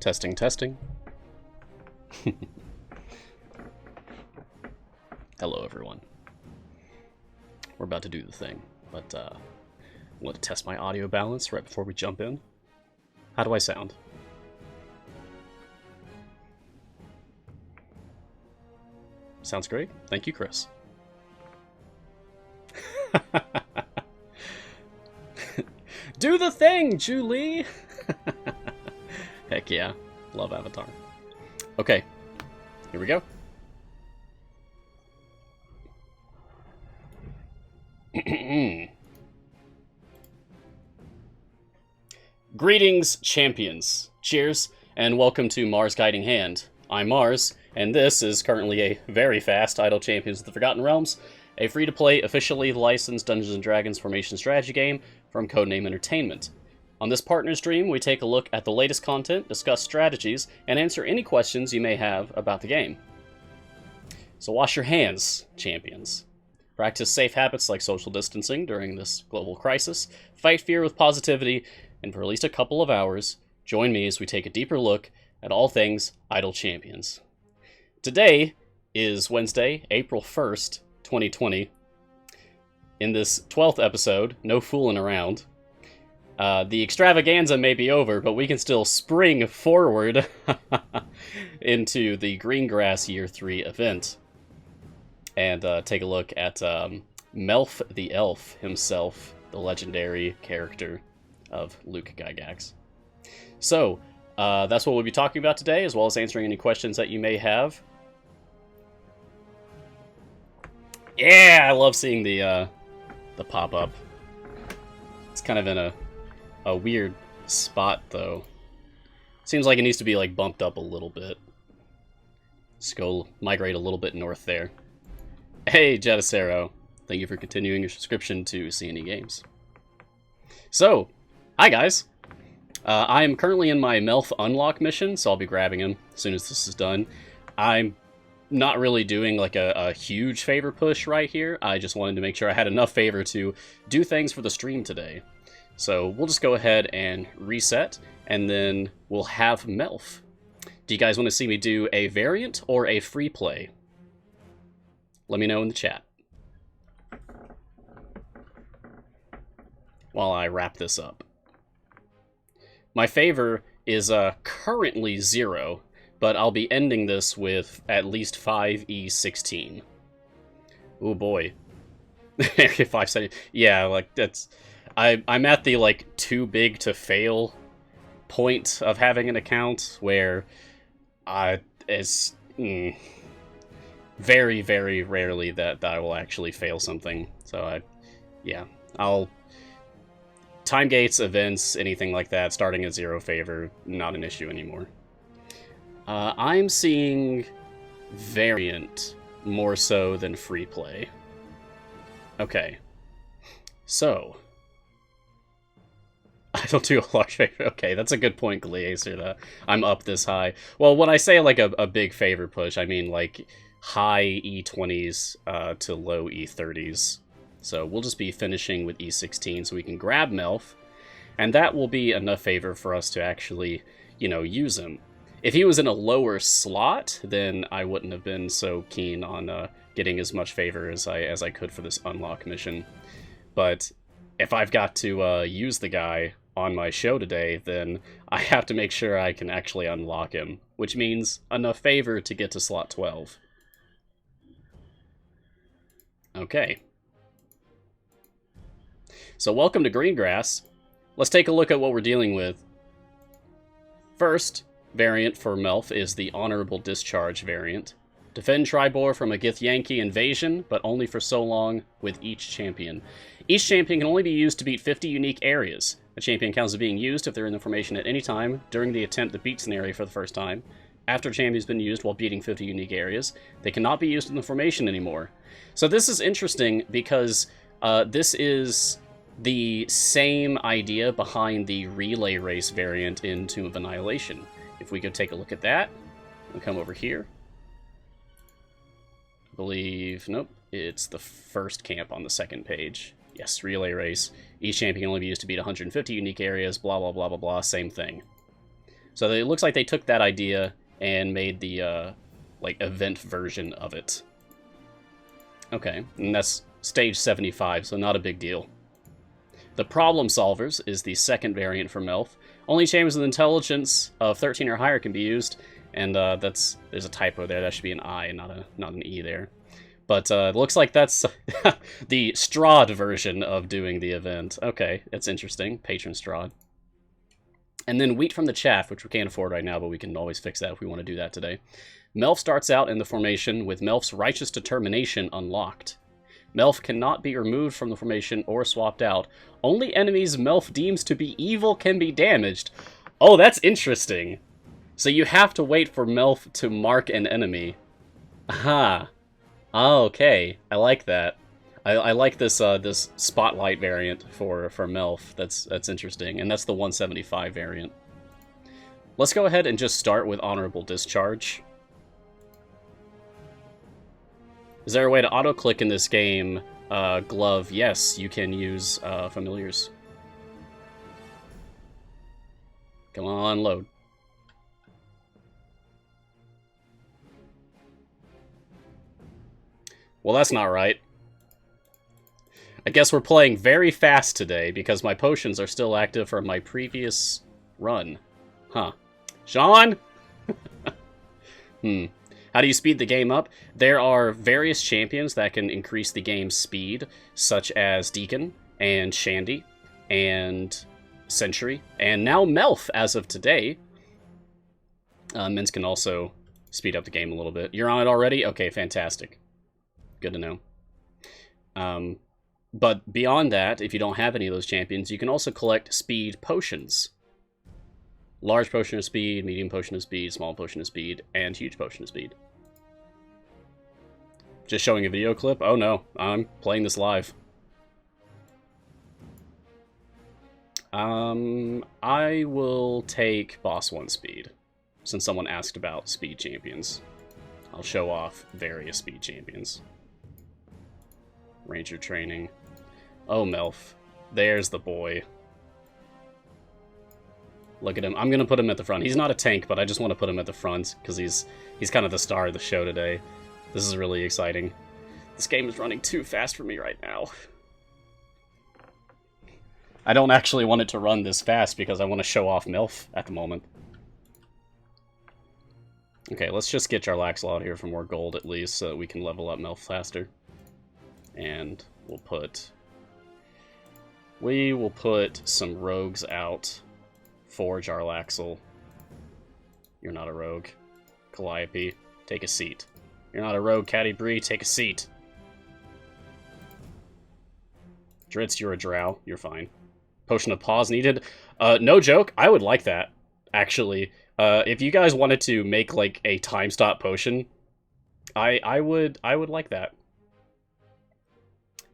Testing, testing. Hello, everyone. We're about to do the thing, but I want to test my audio balance right before we jump in. How do I sound? Sounds great. Thank you, Chris. Do the thing, Julie! Heck yeah. Love Avatar. Okay. Here we go. Greetings, champions. Cheers, and welcome to Mars Guiding Hand. I'm Mars, and this is currently a very fast Idle Champions of the Forgotten Realms, a free-to-play, officially licensed Dungeons & Dragons formation strategy game from Codename Entertainment. On this partner stream, we take a look at the latest content, discuss strategies, and answer any questions you may have about the game. So wash your hands, champions. Practice safe habits like social distancing during this global crisis, fight fear with positivity, and for at least a couple of hours, join me as we take a deeper look at all things Idle Champions. Today is Wednesday, April 1st, 2020. In this 12th episode, no fooling around. The extravaganza may be over, but we can still spring forward into the Greengrass Year 3 event. And take a look at Melf the Elf himself, the legendary character of Luke Gygax. So, that's what we'll be talking about today, as well as answering any questions that you may have. Yeah, I love seeing the pop-up. It's kind of in a weird spot, though. Seems like it needs to be, like, bumped up a little bit. Let's go migrate a little bit north there. Hey, Jetacero. Thank you for continuing your subscription to C&E Games. So, hi guys. I am currently in my Melf Unlock mission, so I'll be grabbing him as soon as this is done. I'm not really doing like a huge favor push right here. I just wanted to make sure I had enough favor to do things for the stream today. So we'll just go ahead and reset, and then we'll have Melf. Do you guys want to see me do a variant or a free play? Let me know in the chat while I wrap this up. My favor is currently 0, but I'll be ending this with at least 5e16. Oh boy. 5 yeah, like that's... I'm at the like too big to fail point of having an account where it's very, very rarely that I will actually fail something. So I'll time gates, events, anything like that, starting at 0 favor, not an issue anymore. I'm seeing variant more so than free play. Okay. So, I don't do a large favor. Okay, that's a good point, Gleacer, that I'm up this high. Well, when I say like a big favor push, I mean like high E20s to low E30s. So we'll just be finishing with E16 so we can grab Melf, and that will be enough favor for us to actually, you know, use him. If he was in a lower slot, then I wouldn't have been so keen on getting as much favor as I could for this unlock mission. But if I've got to use the guy on my show today, then I have to make sure I can actually unlock him, which means enough favor to get to slot 12. Okay. So welcome to Greengrass. Let's take a look at what we're dealing with. First variant for Melf is the Honorable Discharge variant. Defend Tribor from a Githyanki invasion, but only for so long with each champion. Each champion can only be used to beat 50 unique areas. A champion counts as being used if they're in the formation at any time during the attempt that beats an area for the first time. After a champion's been used while beating 50 unique areas, they cannot be used in the formation anymore. So this is interesting because this is the same idea behind the relay race variant in Tomb of Annihilation. If we could take a look at that, we'll come over here. I believe, nope, it's the first camp on the second page. Yes, relay race. Each champion can only be used to beat 150 unique areas, blah, blah, blah, blah, blah, same thing. So it looks like they took that idea and made the, like, event version of it. Okay, and that's stage 75, so not a big deal. The Problem Solvers is the second variant for Melf. Only champions with intelligence of 13 or higher can be used, and there's a typo there. That should be an I, not an E there. But it looks like that's the Strahd version of doing the event. Okay, that's interesting. Patron Strahd. And then Wheat from the Chaff, which we can't afford right now, but we can always fix that if we want to do that today. Melf starts out in the formation with Melf's Righteous Determination unlocked. Melf cannot be removed from the formation or swapped out. Only enemies Melf deems to be evil can be damaged. Oh, that's interesting. So you have to wait for Melf to mark an enemy. Aha. Oh, okay. I like that. I like this this spotlight variant for Melf. That's interesting, and that's the 175 variant. Let's go ahead and just start with Honorable Discharge. Is there a way to auto-click in this game? Glove, yes, you can use familiars. Come on, load. Well, that's not right. I guess we're playing very fast today because my potions are still active from my previous run. Huh. Sean? How do you speed the game up? There are various champions that can increase the game's speed, such as Deacon, and Shandy, and Sentry, and now Melf as of today. Mins can also speed up the game a little bit. You're on it already? Okay, fantastic. Good to know. But beyond that, if you don't have any of those champions, you can also collect speed potions. Large potion of speed, medium potion of speed, small potion of speed, and huge potion of speed. Just showing a video clip? Oh no, I'm playing this live. I will take Boss 1 speed, since someone asked about speed champions. I'll show off various speed champions. Ranger training. Oh, Melf. There's the boy. Look at him. I'm going to put him at the front. He's not a tank, but I just want to put him at the front because he's kind of the star of the show today. This is really exciting. This game is running too fast for me right now. I don't actually want it to run this fast because I want to show off Melf at the moment. Okay, let's just get Jarlaxle out here for more gold at least so that we can level up Melf faster. And we will put some rogues out for Jarlaxle. You're not a rogue. Calliope, take a seat. You're not a rogue, Caddy Bree, take a seat. Dritz, you're a drow. You're fine. Potion of Pause needed. No joke, I would like that, actually. If you guys wanted to make, like, a time stop potion, I would like that.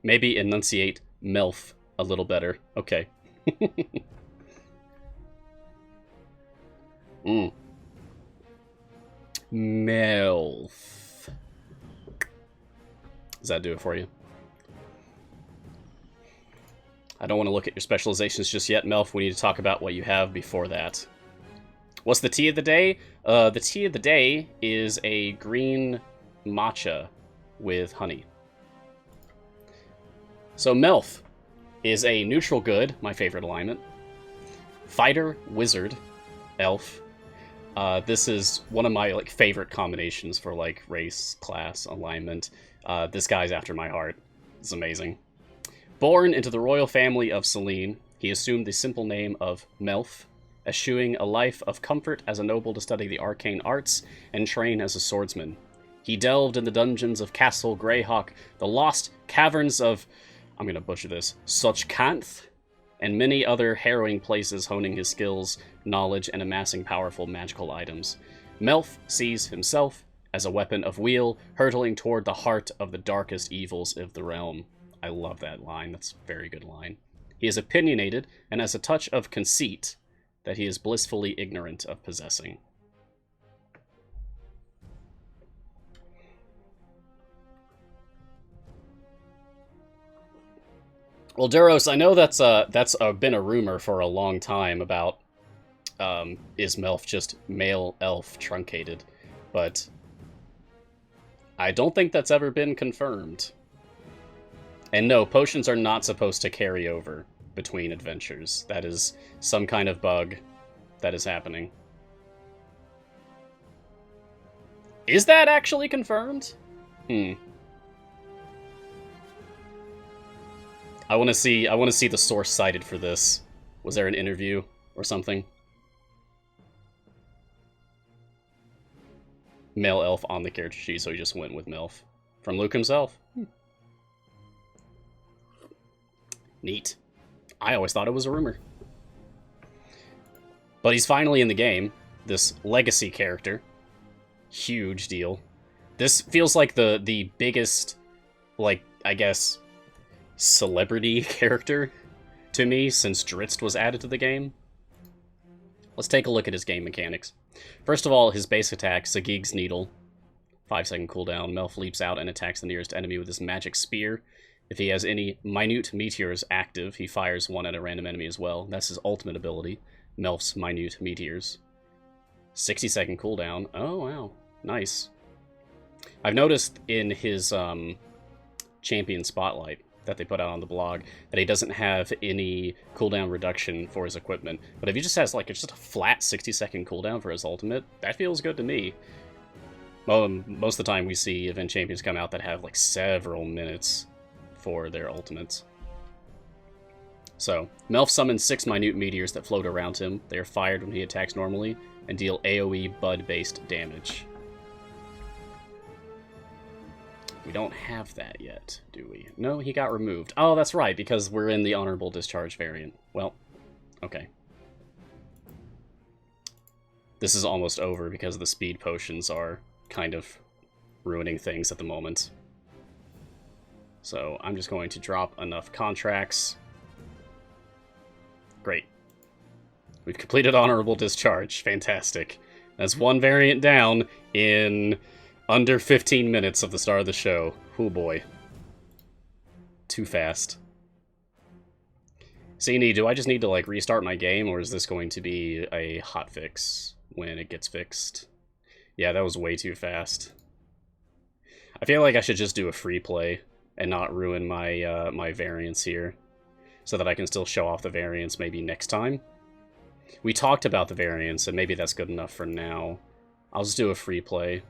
Maybe enunciate Melf a little better. Okay. Melf. Does that do it for you? I don't want to look at your specializations just yet, Melf. We need to talk about what you have before that. What's the tea of the day? The tea of the day is a green matcha with honey. So Melf is a neutral good, my favorite alignment. Fighter, wizard, elf. This is one of my favorite combinations for race, class, alignment. This guy's after my heart. It's amazing. Born into the royal family of Selene, he assumed the simple name of Melf, eschewing a life of comfort as a noble to study the arcane arts and train as a swordsman. He delved in the dungeons of Castle Greyhawk, the lost caverns of, I'm going to butcher this, Sochkanth, and many other harrowing places, honing his skills, knowledge, and amassing powerful magical items. Melf sees himself as a weapon of weal, hurtling toward the heart of the darkest evils of the realm. I love that line. That's a very good line. He is opinionated and has a touch of conceit that he is blissfully ignorant of possessing. Well, Duros, I know that's been a rumor for a long time about is Melf just male elf truncated, but I don't think that's ever been confirmed. And no, potions are not supposed to carry over between adventures. That is some kind of bug that is happening. Is that actually confirmed? I want to see the source cited for this. Was there an interview or something? Male elf on the character sheet, so he just went with MILF. From Luke himself. Neat. I always thought it was a rumor. But he's finally in the game. This legacy character. Huge deal. This feels like the biggest, like, I guess, celebrity character to me since Drizzt was added to the game. Let's take a look at his game mechanics. First of all, his base attack, Zagig's Needle. 5-second cooldown. Melf leaps out and attacks the nearest enemy with his magic spear. If he has any minute meteors active, he fires one at a random enemy as well. That's his ultimate ability, Melf's minute meteors. 60-second cooldown. Oh, wow. Nice. I've noticed in his champion spotlight that they put out on the blog that he doesn't have any cooldown reduction for his equipment. But if he just has like just a flat 60-second cooldown for his ultimate, that feels good to me. Well, most of the time we see event champions come out that have like several minutes for their ultimates. So, Melf summons 6 minute meteors that float around him. They are fired when he attacks normally and deal AoE Bud-based damage. We don't have that yet, do we? No, he got removed. Oh, that's right, because we're in the Honorable Discharge variant. Well, okay. This is almost over because the speed potions are kind of ruining things at the moment. So I'm just going to drop enough contracts. Great. We've completed Honorable Discharge. Fantastic. That's one variant down in under 15 minutes of the start of the show. Oh boy. Too fast. CNE, do I just need to like restart my game, or is this going to be a hotfix when it gets fixed? Yeah, that was way too fast. I feel like I should just do a free play and not ruin my my variants here, so that I can still show off the variants maybe next time. We talked about the variants, and maybe that's good enough for now. I'll just do a free play.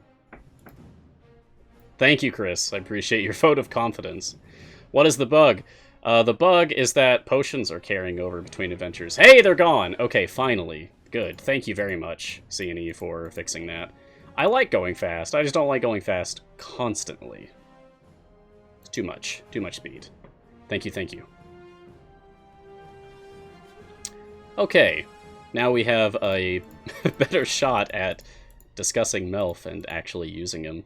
Thank you, Chris. I appreciate your vote of confidence. What is the bug? The bug is that potions are carrying over between adventures. Hey, they're gone! Okay, finally. Good. Thank you very much, CNE, for fixing that. I like going fast. I just don't like going fast constantly. It's too much. Too much speed. Thank you, thank you. Okay. Now we have a better shot at discussing Melf and actually using him.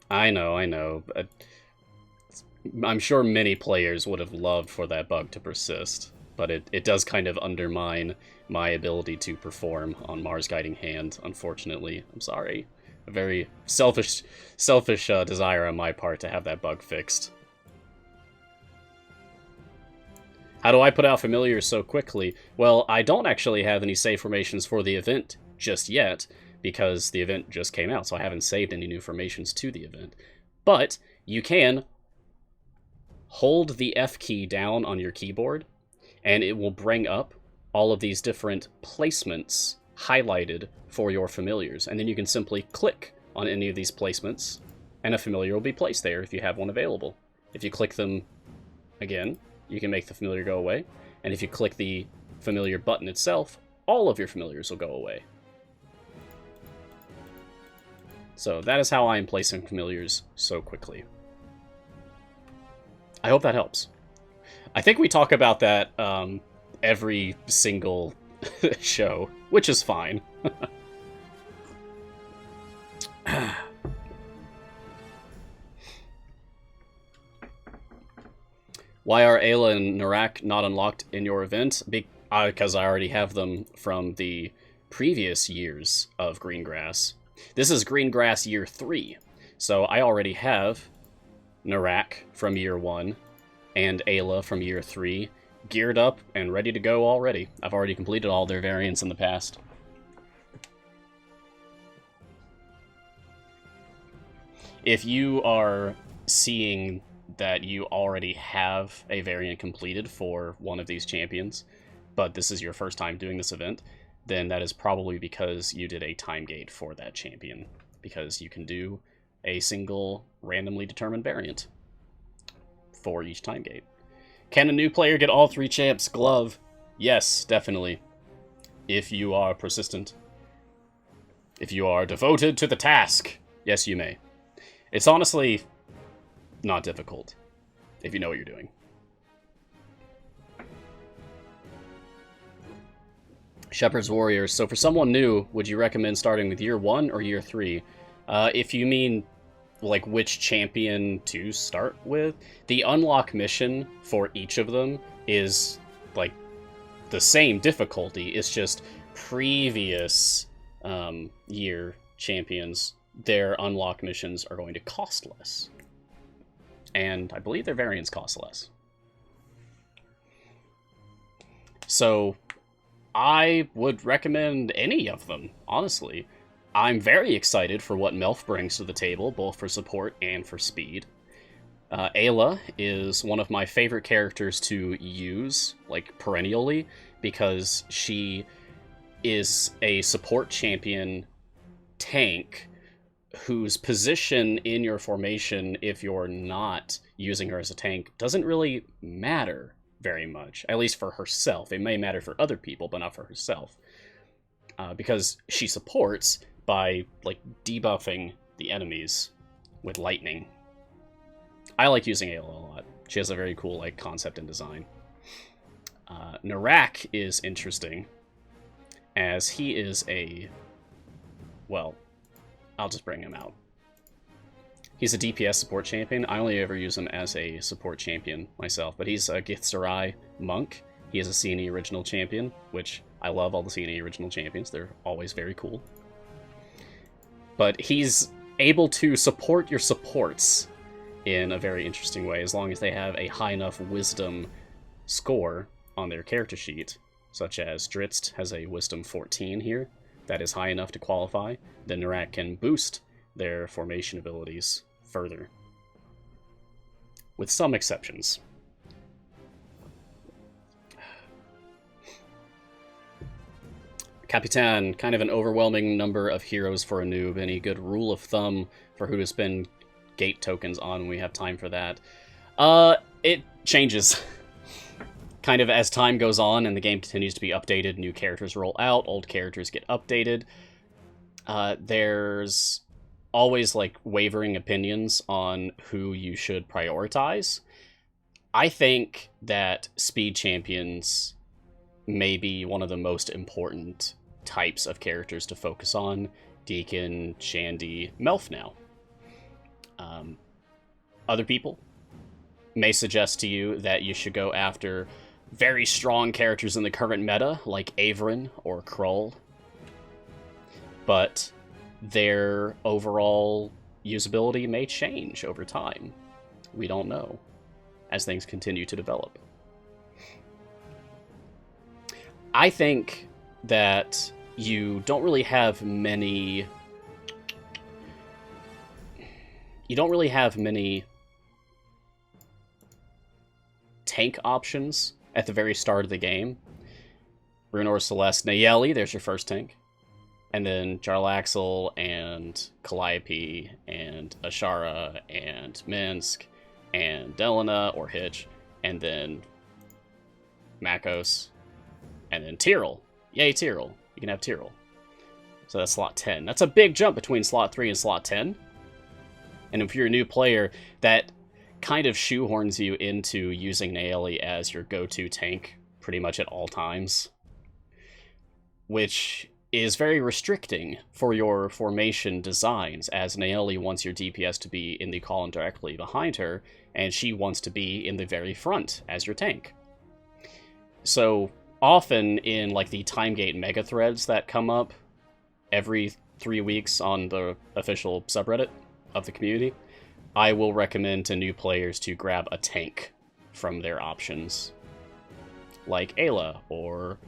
I know. I'm sure many players would have loved for that bug to persist, but it does kind of undermine my ability to perform on Mars Guiding Hand, unfortunately. I'm sorry. A very selfish desire on my part to have that bug fixed. How do I put out familiars so quickly? Well, I don't actually have any save formations for the event just yet, because the event just came out, so I haven't saved any new formations to the event. But you can hold the F key down on your keyboard, and it will bring up all of these different placements highlighted for your familiars. And then you can simply click on any of these placements, and a familiar will be placed there if you have one available. If you click them again, you can make the familiar go away. And if you click the familiar button itself, all of your familiars will go away. So that is how I am placing familiars so quickly. I hope that helps. I think we talk about that every single show, which is fine. Why are Ayla and Narak not unlocked in your event? Because I already have them from the previous years of Greengrass. This is Greengrass Year 3, so I already have Narak from Year 1, and Ayla from year 3 geared up and ready to go already. I've already completed all their variants in the past. If you are seeing that you already have a variant completed for one of these champions, but this is your first time doing this event, then that is probably because you did a time gate for that champion, because you can do a single randomly determined variant for each time gate. Can a new player get all 3 champs glove? Yes, definitely. If you are persistent. If you are devoted to the task, yes, you may. It's honestly not difficult if you know what you're doing. Shepherd's Warriors. So for someone new, would you recommend starting with year 1 or year 3? If you mean like which champion to start with, the unlock mission for each of them is like the same difficulty. It's just previous year champions, their unlock missions are going to cost less. And I believe their variants cost less. So I would recommend any of them, honestly. I'm very excited for what Melf brings to the table, both for support and for speed. Ayla is one of my favorite characters to use, like, perennially, because she is a support champion tank whose position in your formation, if you're not using her as a tank, doesn't really matter very much, at least for herself. It may matter for other people, but not for herself. Because she supports by, like, debuffing the enemies with lightning. I like using Ayla a lot. She has a very cool, like, concept and design. Narak is interesting, as he is a... well, I'll just bring him out. He's a DPS support champion. I only ever use him as a support champion myself, but he's a Githzerai monk. He is a C&E original champion, which I love all the C&E original champions. They're always very cool. But he's able to support your supports in a very interesting way, as long as they have a high enough wisdom score on their character sheet, such as Dritz has a wisdom 14 here. That is high enough to qualify. Then Narak can boost their formation abilities further, with some exceptions. Capitan, kind of an overwhelming number of heroes for a noob. Any good rule of thumb for who to spend gate tokens on when we have time for that? It changes. Kind of as time goes on and the game continues to be updated, new characters roll out, old characters get updated. There's always, like, wavering opinions on who you should prioritize. I think that speed champions may be one of the most important types of characters to focus on. Deacon, Shandy, Melf now. Other people may suggest to you that you should go after very strong characters in the current meta, like Averin or Krull. But their overall usability may change over time. We don't know, as things continue to develop. I think that you don't really have many... tank options at the very start of the game. Runor Celeste Nayeli, there's your first tank. And then Jarlaxle and Calliope and Ashara and Minsk and Delana or Hitch. And then Makos. And then Tyrell. Yay, Tyrell. You can have Tyrell. So that's slot 10. That's a big jump between slot 3 and slot 10. And if you're a new player, that kind of shoehorns you into using Nayeli as your go-to tank pretty much at all times, which is very restricting for your formation designs, as Nayeli wants your DPS to be in the column directly behind her, and she wants to be in the very front as your tank. So often in, like, the time gate mega threads that come up every 3 weeks on the official subreddit of the community, I will recommend to new players to grab a tank from their options, like Ayla, or,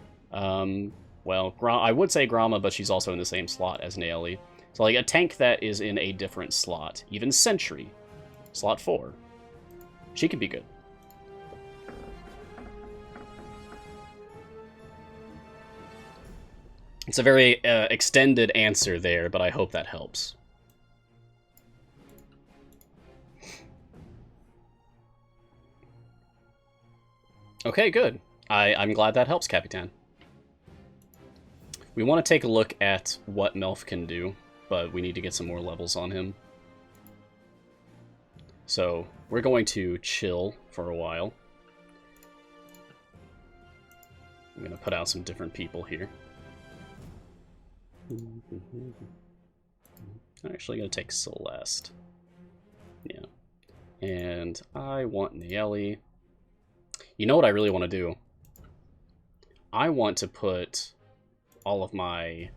well, I would say Grama, but she's also in the same slot as Naeli. So, like, a tank that is in a different slot. Even Sentry, slot 4. She could be good. It's a very extended answer there, but I hope that helps. Okay, good. I'm glad that helps, Capitan. We want to take a look at what Melf can do, but we need to get some more levels on him. So, we're going to chill for a while. I'm going to put out some different people here. I'm actually going to take Celeste. Yeah. And I want Naeli. You know what I really want to do? I want to put all of my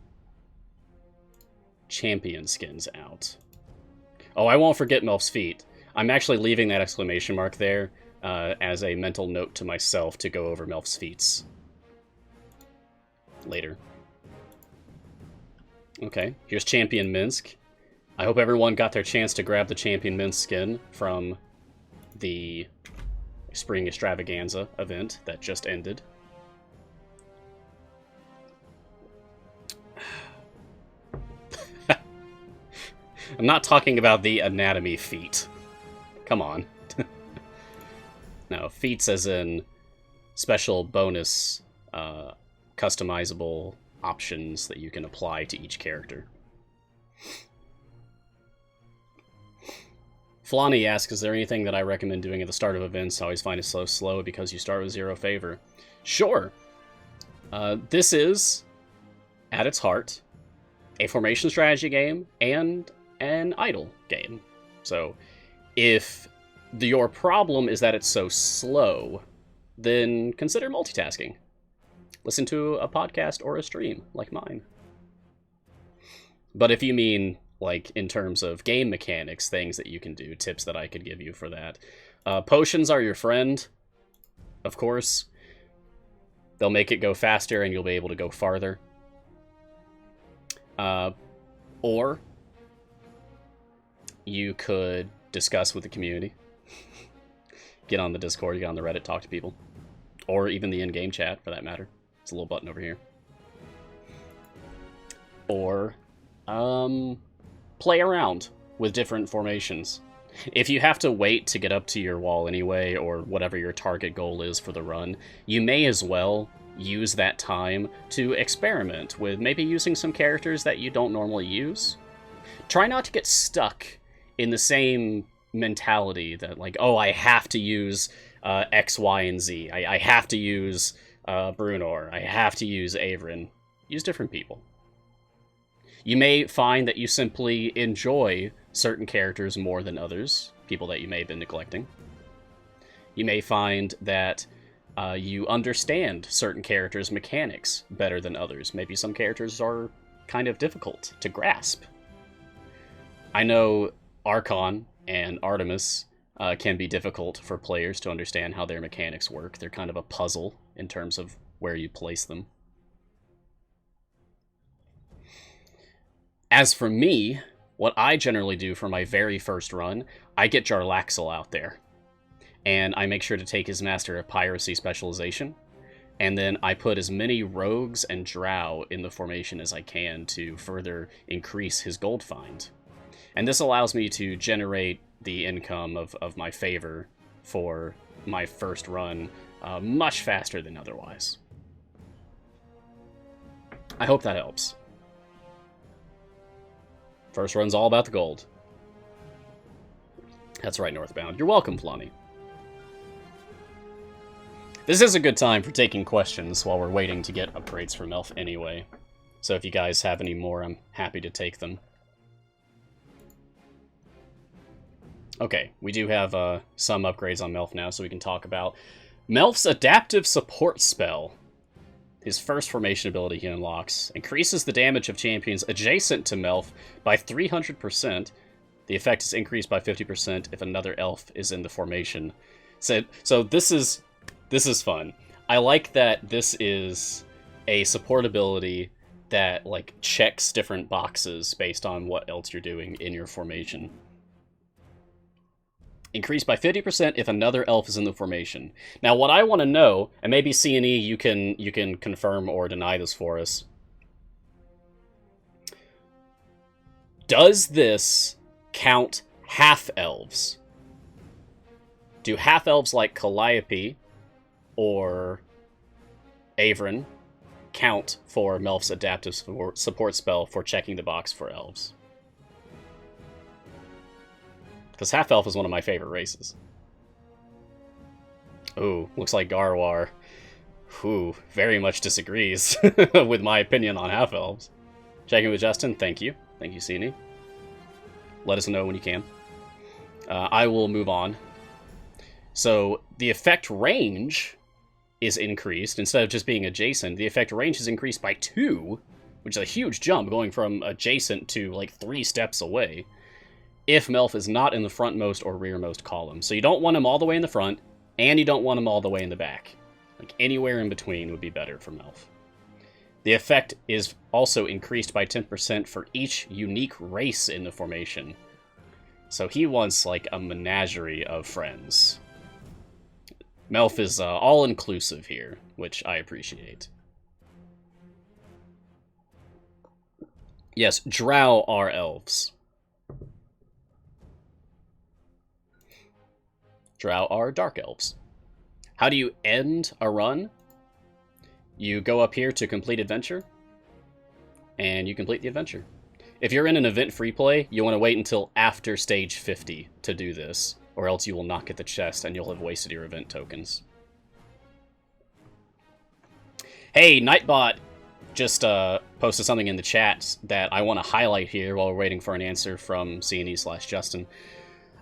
champion skins out. Oh, I won't forget Melf's feet. I'm actually leaving that exclamation mark there as a mental note to myself to go over Melf's feats later. Okay, here's Champion Minsk. I hope everyone got their chance to grab the Champion Minsk skin from the Spring Extravaganza event that just ended. I'm not talking about the anatomy feat. Come on. No, feats as in special bonus customizable options that you can apply to each character. Flani asks, is there anything that I recommend doing at the start of events? I always find it so slow because you start with 0 favor. Sure. This is, at its heart, a formation strategy game and an idle game. So, if your problem is that it's so slow, then consider multitasking. Listen to a podcast or a stream, like mine. But if you mean, like, in terms of game mechanics, things that you can do, tips that I could give you for that. Potions are your friend, of course. They'll make it go faster and you'll be able to go farther. Or you could discuss with the community. Get on the Discord, get on the Reddit, talk to people. Or even the in-game chat, for that matter. It's a little button over here. Or, play around with different formations. If you have to wait to get up to your wall anyway, or whatever your target goal is for the run, you may as well use that time to experiment with maybe using some characters that you don't normally use. Try not to get stuck in the same mentality that, like, oh, I have to use X, Y, and Z. I have to use Brunor. I have to use Averin. Use different people. You may find that you simply enjoy certain characters more than others, people that you may have been neglecting. You may find that you understand certain characters' mechanics better than others. Maybe some characters are kind of difficult to grasp. I know Archon and Artemis can be difficult for players to understand how their mechanics work. They're kind of a puzzle in terms of where you place them. As for me, what I generally do for my very first run, I get Jarlaxle out there. And I make sure to take his Master of Piracy specialization. And then I put as many rogues and drow in the formation as I can to further increase his gold find. And this allows me to generate the income of my favor for my first run much faster than otherwise. I hope that helps. First run's all about the gold. That's right, Northbound. You're welcome, Flonny. This is a good time for taking questions while we're waiting to get upgrades from Elf anyway. So if you guys have any more, I'm happy to take them. Okay, we do have some upgrades on Melf now, so we can talk about Melf's Adaptive Support spell. His first formation ability he unlocks increases the damage of champions adjacent to Melf by 300%. The effect is increased by 50% if another elf is in the formation. So this is fun. I like that this is a support ability that like checks different boxes based on what else you're doing in your formation. Increased by 50% if another elf is in the formation. Now, what I want to know, and maybe C&E, you can confirm or deny this for us. Does this count half-elves? Do half-elves like Calliope or Avron count for Melf's adaptive support spell for checking the box for elves? Because half-elf is one of my favorite races. Ooh, looks like Garwar, very much disagrees with my opinion on half-elves. Checking with Justin, thank you. Thank you, Cine. Let us know when you can. I will move on. So, the effect range is increased. Instead of just being adjacent, the effect range is increased by 2, which is a huge jump, going from adjacent to, like, 3 steps away, if Melf is not in the frontmost or rearmost column. So you don't want him all the way in the front, and you don't want him all the way in the back. Like, anywhere in between would be better for Melf. The effect is also increased by 10% for each unique race in the formation. So he wants, like, a menagerie of friends. Melf is all-inclusive here, which I appreciate. Yes, drow are elves. Drow are dark elves. How do you end a run? You go up here to complete adventure, and you complete the adventure. If you're in an event free play, you want to wait until after stage 50 to do this, or else you will not get the chest and you'll have wasted your event tokens. Hey, Nightbot just posted something in the chat that I want to highlight here while we're waiting for an answer from C&E/Justin.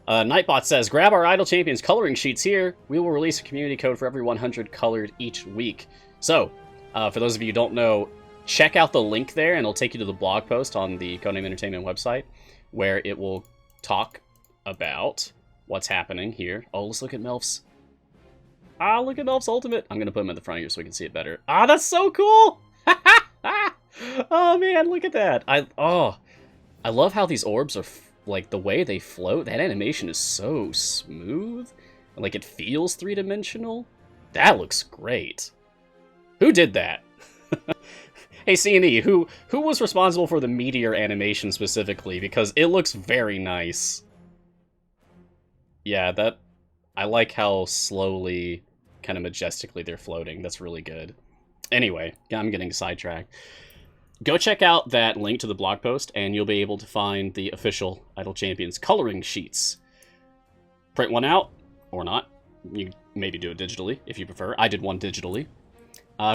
Nightbot says, grab our Idle Champions coloring sheets here. We will release a community code for every 100 colored each week. So, for those of you who don't know, check out the link there, and it'll take you to the blog post on the Codename Entertainment website, where it will talk about what's happening here. Oh, let's look at Melf's. Ah, look at Melf's ultimate. I'm going to put him at the front here so we can see it better. Ah, that's so cool! Oh, man, look at that. I love how these orbs are, like, the way they float. That animation is so smooth. Like, it feels three-dimensional. That looks great. Who did that? Hey, C&E, who was responsible for the meteor animation specifically? Because it looks very nice. Yeah, I like how slowly, kind of majestically they're floating. That's really good. Anyway, I'm getting sidetracked. Go check out that link to the blog post, and you'll be able to find the official Idle Champions coloring sheets. Print one out, or not. You maybe do it digitally, if you prefer. I did one digitally.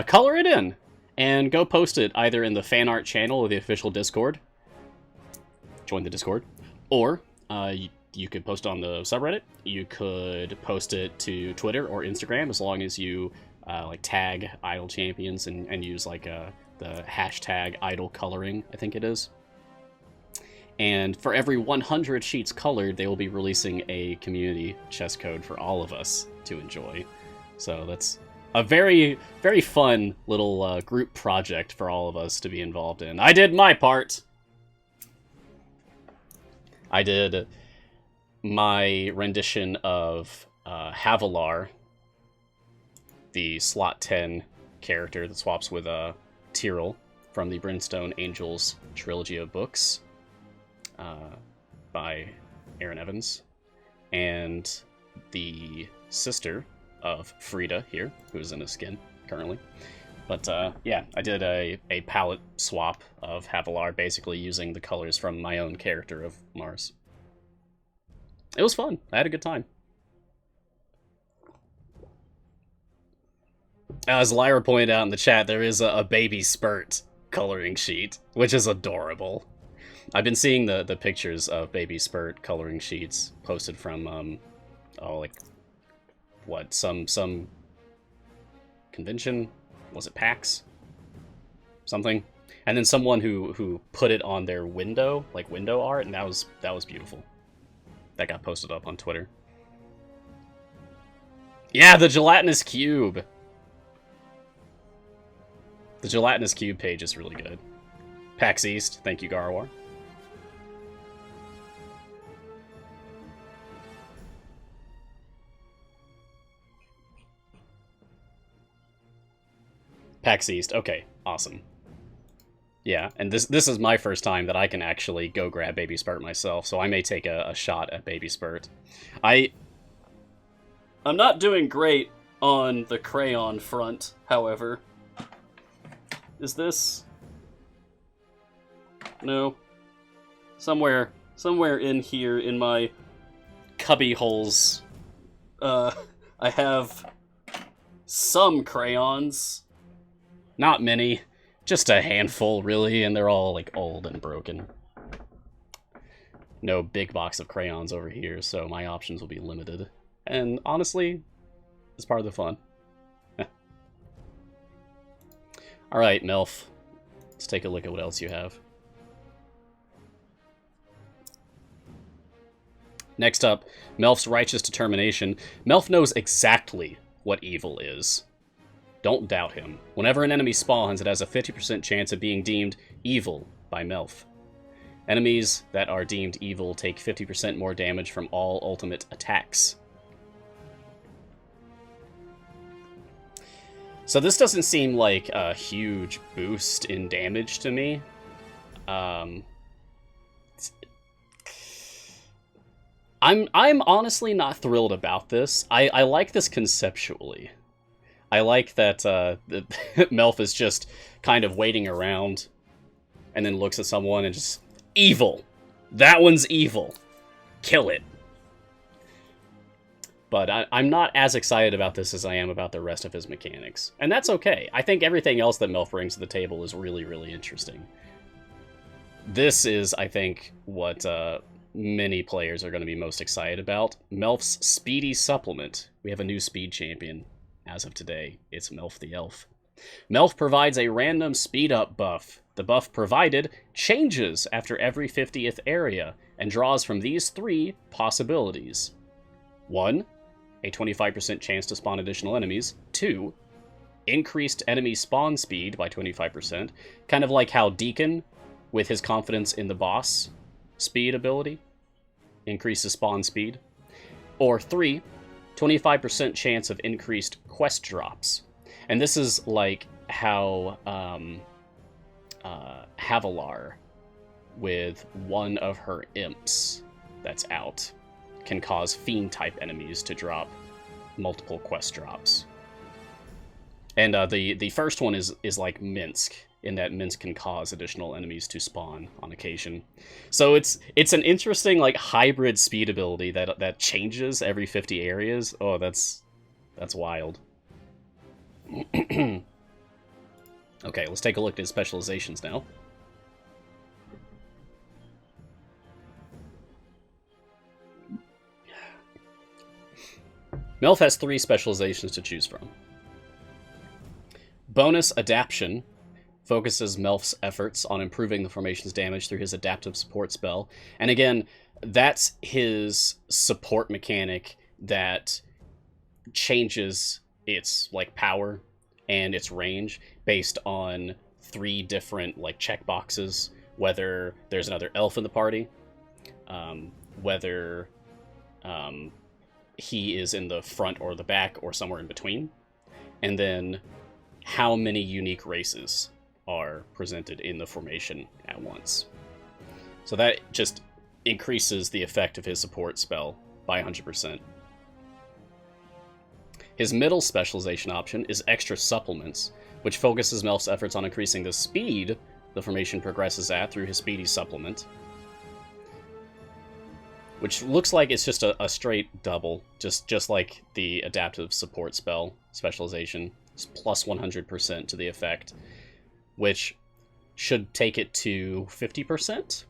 Color it in, and go post it either in the fan art channel or the official Discord. Join the Discord. Or, you could post it on the subreddit. You could post it to Twitter or Instagram, as long as you like tag Idle Champions and use like the hashtag Idle Coloring, I think it is. And for every 100 sheets colored, they will be releasing a community chess code for all of us to enjoy. So that's a very, very fun little group project for all of us to be involved in. I did my part. I did my rendition of Havelaar, the slot 10 character that swaps with Tyrell from the Brimstone Angels trilogy of books by Aaron Evans, and the sister of Frida here, who's in a skin currently. But yeah, I did a palette swap of Havelaar, basically using the colors from my own character of Mars. It was fun. I had a good time. As Lyra pointed out in the chat, there is a baby Spurt coloring sheet, which is adorable. I've been seeing the pictures of baby Spurt coloring sheets posted from, like, what, some convention? Was it PAX? Something? And then someone who put it on their window, like window art, and that was beautiful. That got posted up on Twitter. Yeah, the gelatinous cube. The gelatinous cube page is really good. PAX East, thank you, Garwar. PAX East, okay, awesome. Yeah, and this is my first time that I can actually go grab Baby Spurt myself, so I may take a shot at Baby Spurt. I'm not doing great on the crayon front, however. Is this? No. Somewhere in here in my cubby holes, I have some crayons. Not many. Just a handful, really, and they're all, like, old and broken. No big box of crayons over here, so my options will be limited. And, honestly, it's part of the fun. Alright, Melf. Let's take a look at what else you have. Next up, Melf's Righteous Determination. Melf knows exactly what evil is. Don't doubt him. Whenever an enemy spawns, it has a 50% chance of being deemed evil by Melf. Enemies that are deemed evil take 50% more damage from all ultimate attacks. So this doesn't seem like a huge boost in damage to me. I'm honestly not thrilled about this. I like this conceptually. I like that Melf is just kind of waiting around and then looks at someone and just, evil! That one's evil! Kill it! But I'm not as excited about this as I am about the rest of his mechanics. And that's okay. I think everything else that Melf brings to the table is really, really interesting. This is, I think, what many players are going to be most excited about. Melf's Speedy Supplement. We have a new speed champion. As of today, it's Melf the Elf. Melf provides a random speed-up buff. The buff provided changes after every 50th area and draws from these three possibilities. 1. A 25% chance to spawn additional enemies. 2. Increased enemy spawn speed by 25%, kind of like how Deacon, with his confidence in the boss speed ability, increases spawn speed. Or 3. 25% chance of increased quest drops. And this is like how Havelaar, with one of her imps that's out, can cause fiend-type enemies to drop multiple quest drops. And the first one is like Minsk, in that Minsk can cause additional enemies to spawn on occasion. So it's an interesting like hybrid speed ability that changes every 50 areas. Oh, that's wild. Okay, let's take a look at his specializations now. Melf has 3 specializations to choose from. Bonus Adaption focuses Melf's efforts on improving the formation's damage through his adaptive support spell. And again, that's his support mechanic that changes its like power and its range based on 3 different like checkboxes, whether there's another elf in the party, whether he is in the front or the back or somewhere in between, and then how many unique races are presented in the formation at once. So that just increases the effect of his support spell by 100%. His middle specialization option is Extra Supplements, which focuses Melf's efforts on increasing the speed the formation progresses at through his Speedy Supplement, which looks like it's just a straight double, just like the adaptive support spell specialization. It's plus 100% to the effect, which should take it to 50%.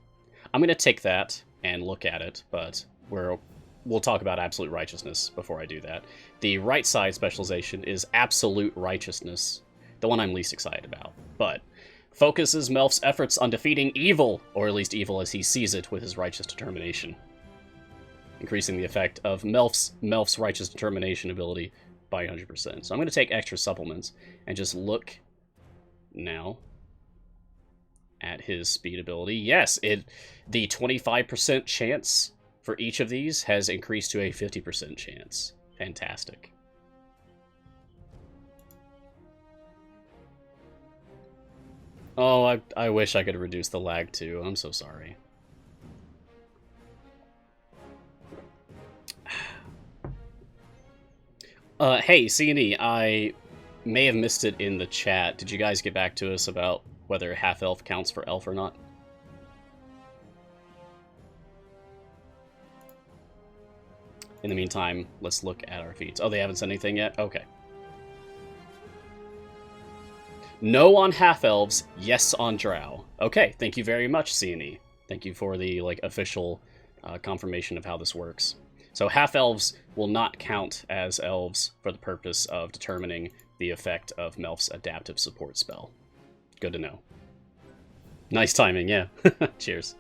I'm going to take that and look at it, but we'll talk about Absolute Righteousness before I do that. The right side specialization is Absolute Righteousness, the one I'm least excited about, but focuses Melf's efforts on defeating evil, or at least evil as he sees it with his Righteous Determination, increasing the effect of Melf's Righteous Determination ability by 100%. So I'm going to take extra supplements and just look now at his speed ability. Yes, the 25% chance for each of these has increased to a 50% chance. Fantastic. Oh, I wish I could reduce the lag too. I'm so sorry. Hey, C&E, I may have missed it in the chat. Did you guys get back to us about whether half-elf counts for elf or not? In the meantime, let's look at our feeds. Oh, they haven't said anything yet? Okay. No on half-elves, yes on drow. Okay, thank you very much, C&E. Thank you for the official confirmation of how this works. So half-elves will not count as elves for the purpose of determining the effect of Melf's adaptive support spell. Good to know. Nice timing, yeah. Cheers.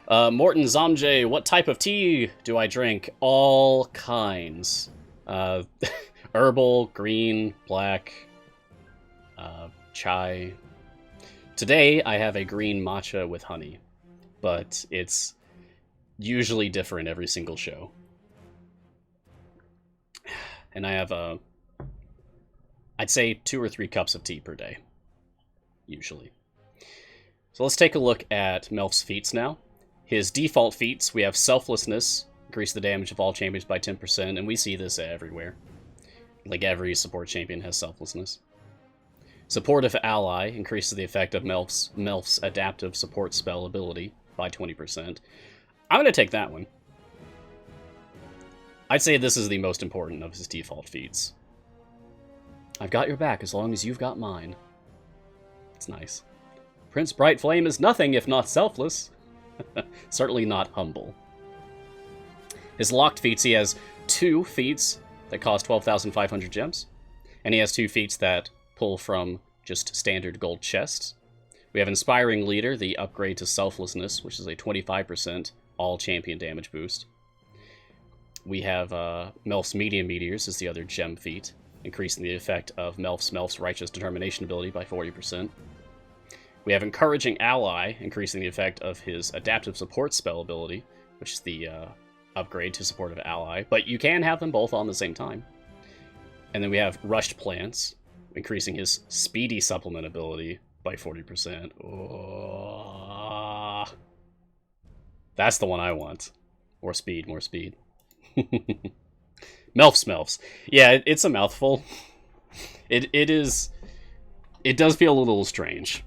Morton Zamje, what type of tea do I drink? All kinds. Herbal, green, black, chai. Today, I have a green matcha with honey, but it's usually different every single show. And I have, I'd say 2 or 3 cups of tea per day, usually. So let's take a look at Melf's feats now. His default feats, we have Selflessness, increase the damage of all champions by 10%, and we see this everywhere. Like every support champion has Selflessness. Supportive Ally, increases the effect of Melf's adaptive support spell ability by 20%. I'm going to take that one. I'd say this is the most important of his default feats. I've got your back as long as you've got mine. It's nice. Prince Bright Flame is nothing if not selfless. Certainly not humble. His locked feats, he has 2 feats that cost 12,500 gems. And he has 2 feats that pull from just standard gold chests. We have Inspiring Leader, the upgrade to Selflessness, which is a 25% all champion damage boost. We have Melf's Medium Meteors is the other gem feat, increasing the effect of Melf's Righteous Determination ability by 40%. We have Encouraging Ally, increasing the effect of his adaptive support spell ability, which is the upgrade to Supportive Ally, but you can have them both on the same time. And then we have Rushed Plants, increasing his speedy supplement ability by 40%. Oh, that's the one I want. More speed, more speed. Melfs. Yeah, it's a mouthful. It does feel a little strange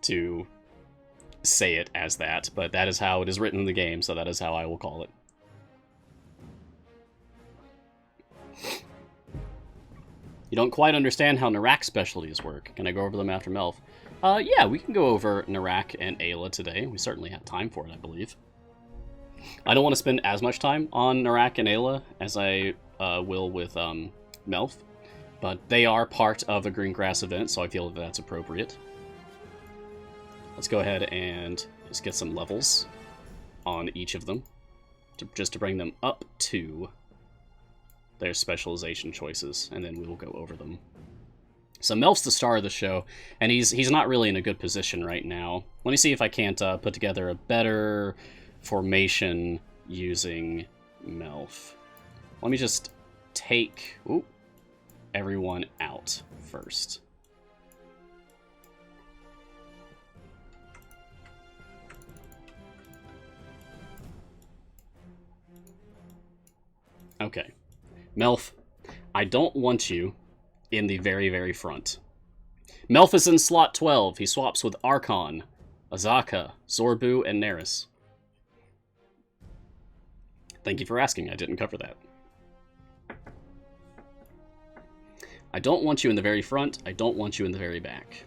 to say it as that, but that is how it is written in the game, so that is how I will call it. You don't quite understand how Narak specialties work. Can I go over them after Melf? Yeah, we can go over Narak and Ayla today. We certainly have time for it, I believe. I don't want to spend as much time on Narak and Ayla as I will with Melf, but they are part of the Green Grass event, so I feel that that's appropriate. Let's go ahead and just get some levels on each of them, just to bring them up to their specialization choices, and then we will go over them. So Melf's the star of the show, and he's not really in a good position right now. Let me see if I can't put together a better formation using Melf. Let me just take everyone out first. Okay. Melf, I don't want you in the very, very front. Melf is in slot 12. He swaps with Archon, Azaka, Zorbu, and Neris. Thank you for asking. I didn't cover that. I don't want you in the very front. I don't want you in the very back.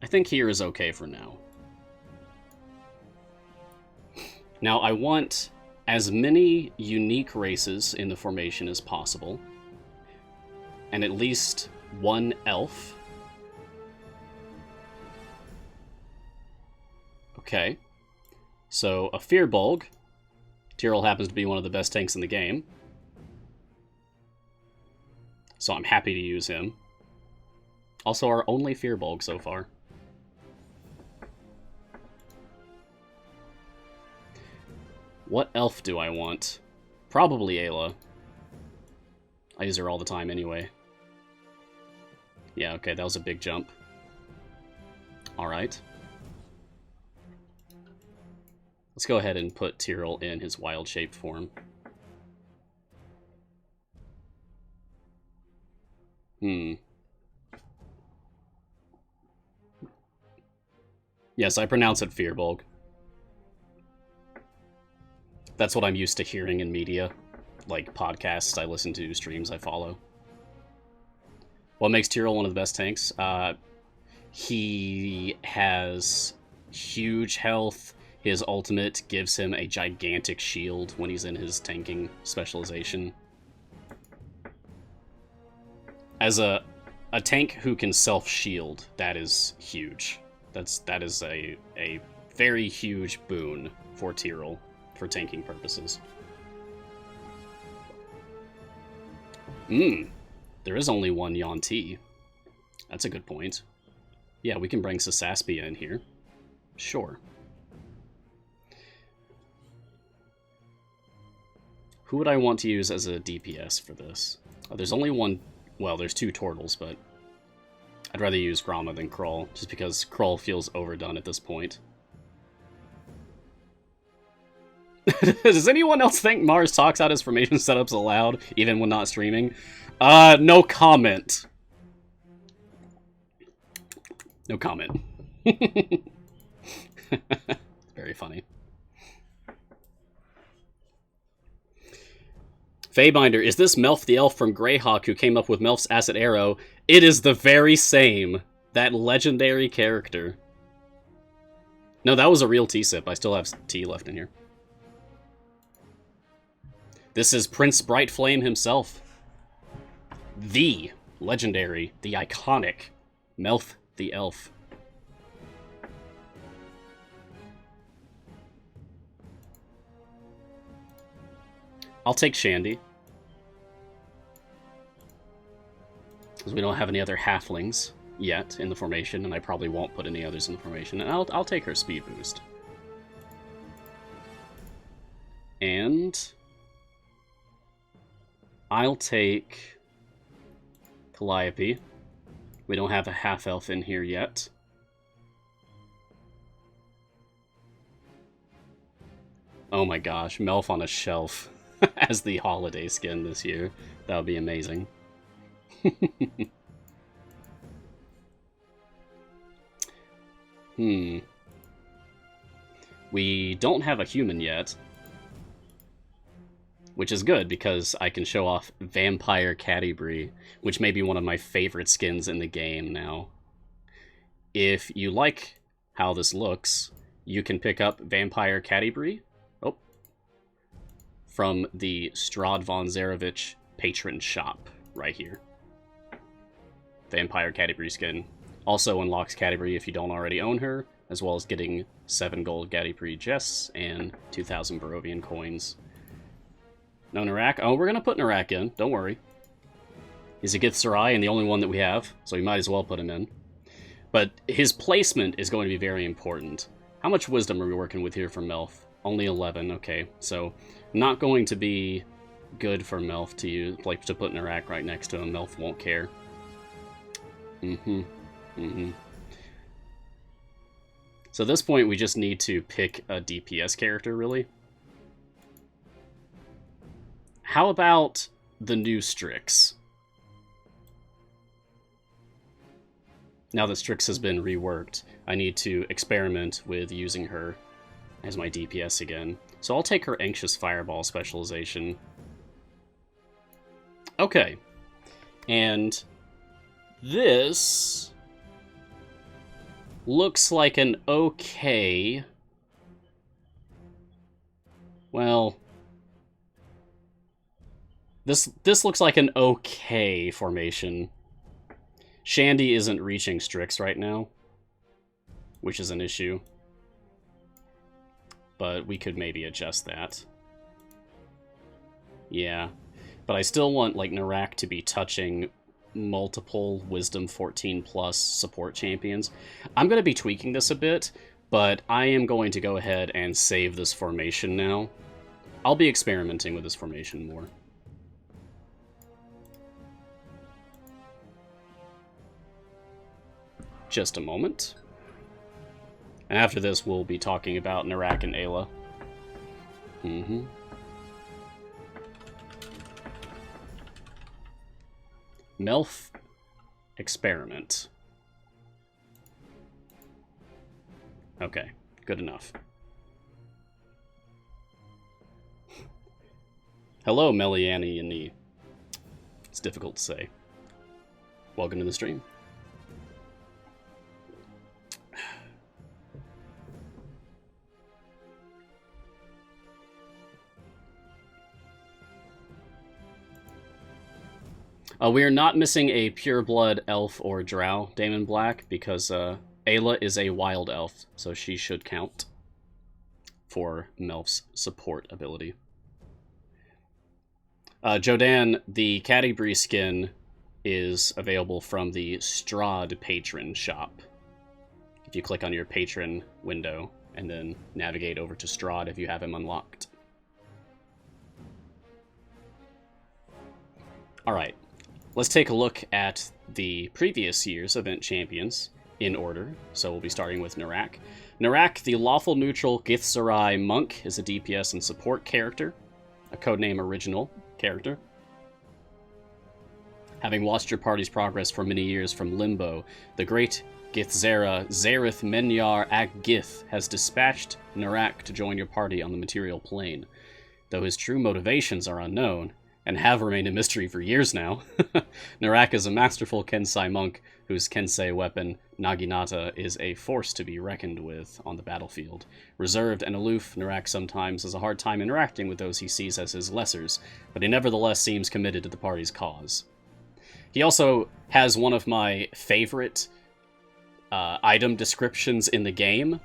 I think here is okay for now. Now, I want as many unique races in the formation as possible. and at least one elf. Okay. So, a Fearbulg. Tyrell happens to be one of the best tanks in the game. So I'm happy to use him. Also our only Fearbulg so far. What elf do I want? Probably Ayla. I use her all the time anyway. Yeah, okay, that was a big jump. Alright. Let's go ahead and put Tyrell in his wild shape form. Yes, I pronounce it Fearbulg. That's what I'm used to hearing in media. Like podcasts I listen to, streams I follow. What makes Tyrell one of the best tanks? He has huge health. His ultimate gives him a gigantic shield when he's in his tanking specialization. As a tank who can self-shield, that is huge. That is a very huge boon for Tyrell for tanking purposes. There is only one Yuan-Ti. That's a good point. Yeah, we can bring Sasaspia in here. Sure. Who would I want to use as a DPS for this? Oh, there's only one... Well, there's two Turtles, but... I'd rather use Gromma than Krull, just because Krull feels overdone at this point. Does anyone else think Mars talks out his formation setups aloud, even when not streaming? No comment. No comment. Very funny. Feybinder, is this Melf the elf from Greyhawk who came up with Melf's Acid Arrow? It is the very same. That legendary character. No, that was a real T-sip. I still have tea left in here. This is Prince Brightflame himself. The legendary, the iconic Melf the elf. I'll take Shandy. Because we don't have any other halflings yet in the formation, and I probably won't put any others in the formation. And I'll take her speed boost. And I'll take Calliope. We don't have a half-elf in here yet. Oh my gosh, Melf on a shelf as the holiday skin this year. That would be amazing. We don't have a human yet. Which is good, because I can show off Vampire Catti-brie, which may be one of my favorite skins in the game now. If you like how this looks, you can pick up Vampire Catti-brie from the Strahd von Zarovich patron shop right here. Vampire Catti-brie skin. Also unlocks Catti-brie if you don't already own her, as well as getting 7 gold Catti-brie chests and 2,000 Barovian coins. No Narak? Oh, we're going to put Narak in. Don't worry. He's a Githzerai and the only one that we have, so we might as well put him in. But his placement is going to be very important. How much wisdom are we working with here for Melf? Only 11, okay. So, not going to be good for Melf to use, like, to put Narak right next to him. Melf won't care. So at this point, we just need to pick a DPS character, really. How about the new Strix? Now that Strix has been reworked, I need to experiment with using her as my DPS again. So I'll take her Anxious Fireball specialization. Okay. And this looks like an okay... Well... This looks like an okay formation. Shandy isn't reaching Strix right now, which is an issue. But we could maybe adjust that. Yeah. But I still want, like, Narak to be touching multiple Wisdom 14 plus support champions. I'm going to be tweaking this a bit, but I am going to go ahead and save this formation now. I'll be experimenting with this formation more. Just a moment. And after this, we'll be talking about Narak and Ayla. Melf experiment. Okay, good enough. Hello, Meliani and E. It's difficult to say. Welcome to the stream. We are not missing a pureblood elf or drow Daemon Black because Ayla is a wild elf, so she should count for Melf's support ability. Jodan, the Catti-Brie skin is available from the Strahd patron shop. If you click on your patron window and then navigate over to Strahd if you have him unlocked. Alright. Let's take a look at the previous year's event champions in order. So we'll be starting with Narak. Narak, the lawful neutral Githzerai monk, is a DPS and support character, a codename original character. Having watched your party's progress for many years from Limbo, the great Githzera Zareth Menyar Ag-Gith has dispatched Narak to join your party on the material plane. Though his true motivations are unknown, and have remained a mystery for years now, Narak is a masterful Kensei monk whose Kensei weapon, Naginata, is a force to be reckoned with on the battlefield. Reserved and aloof, Narak sometimes has a hard time interacting with those he sees as his lessers, but he nevertheless seems committed to the party's cause. He also has one of my favorite item descriptions in the game.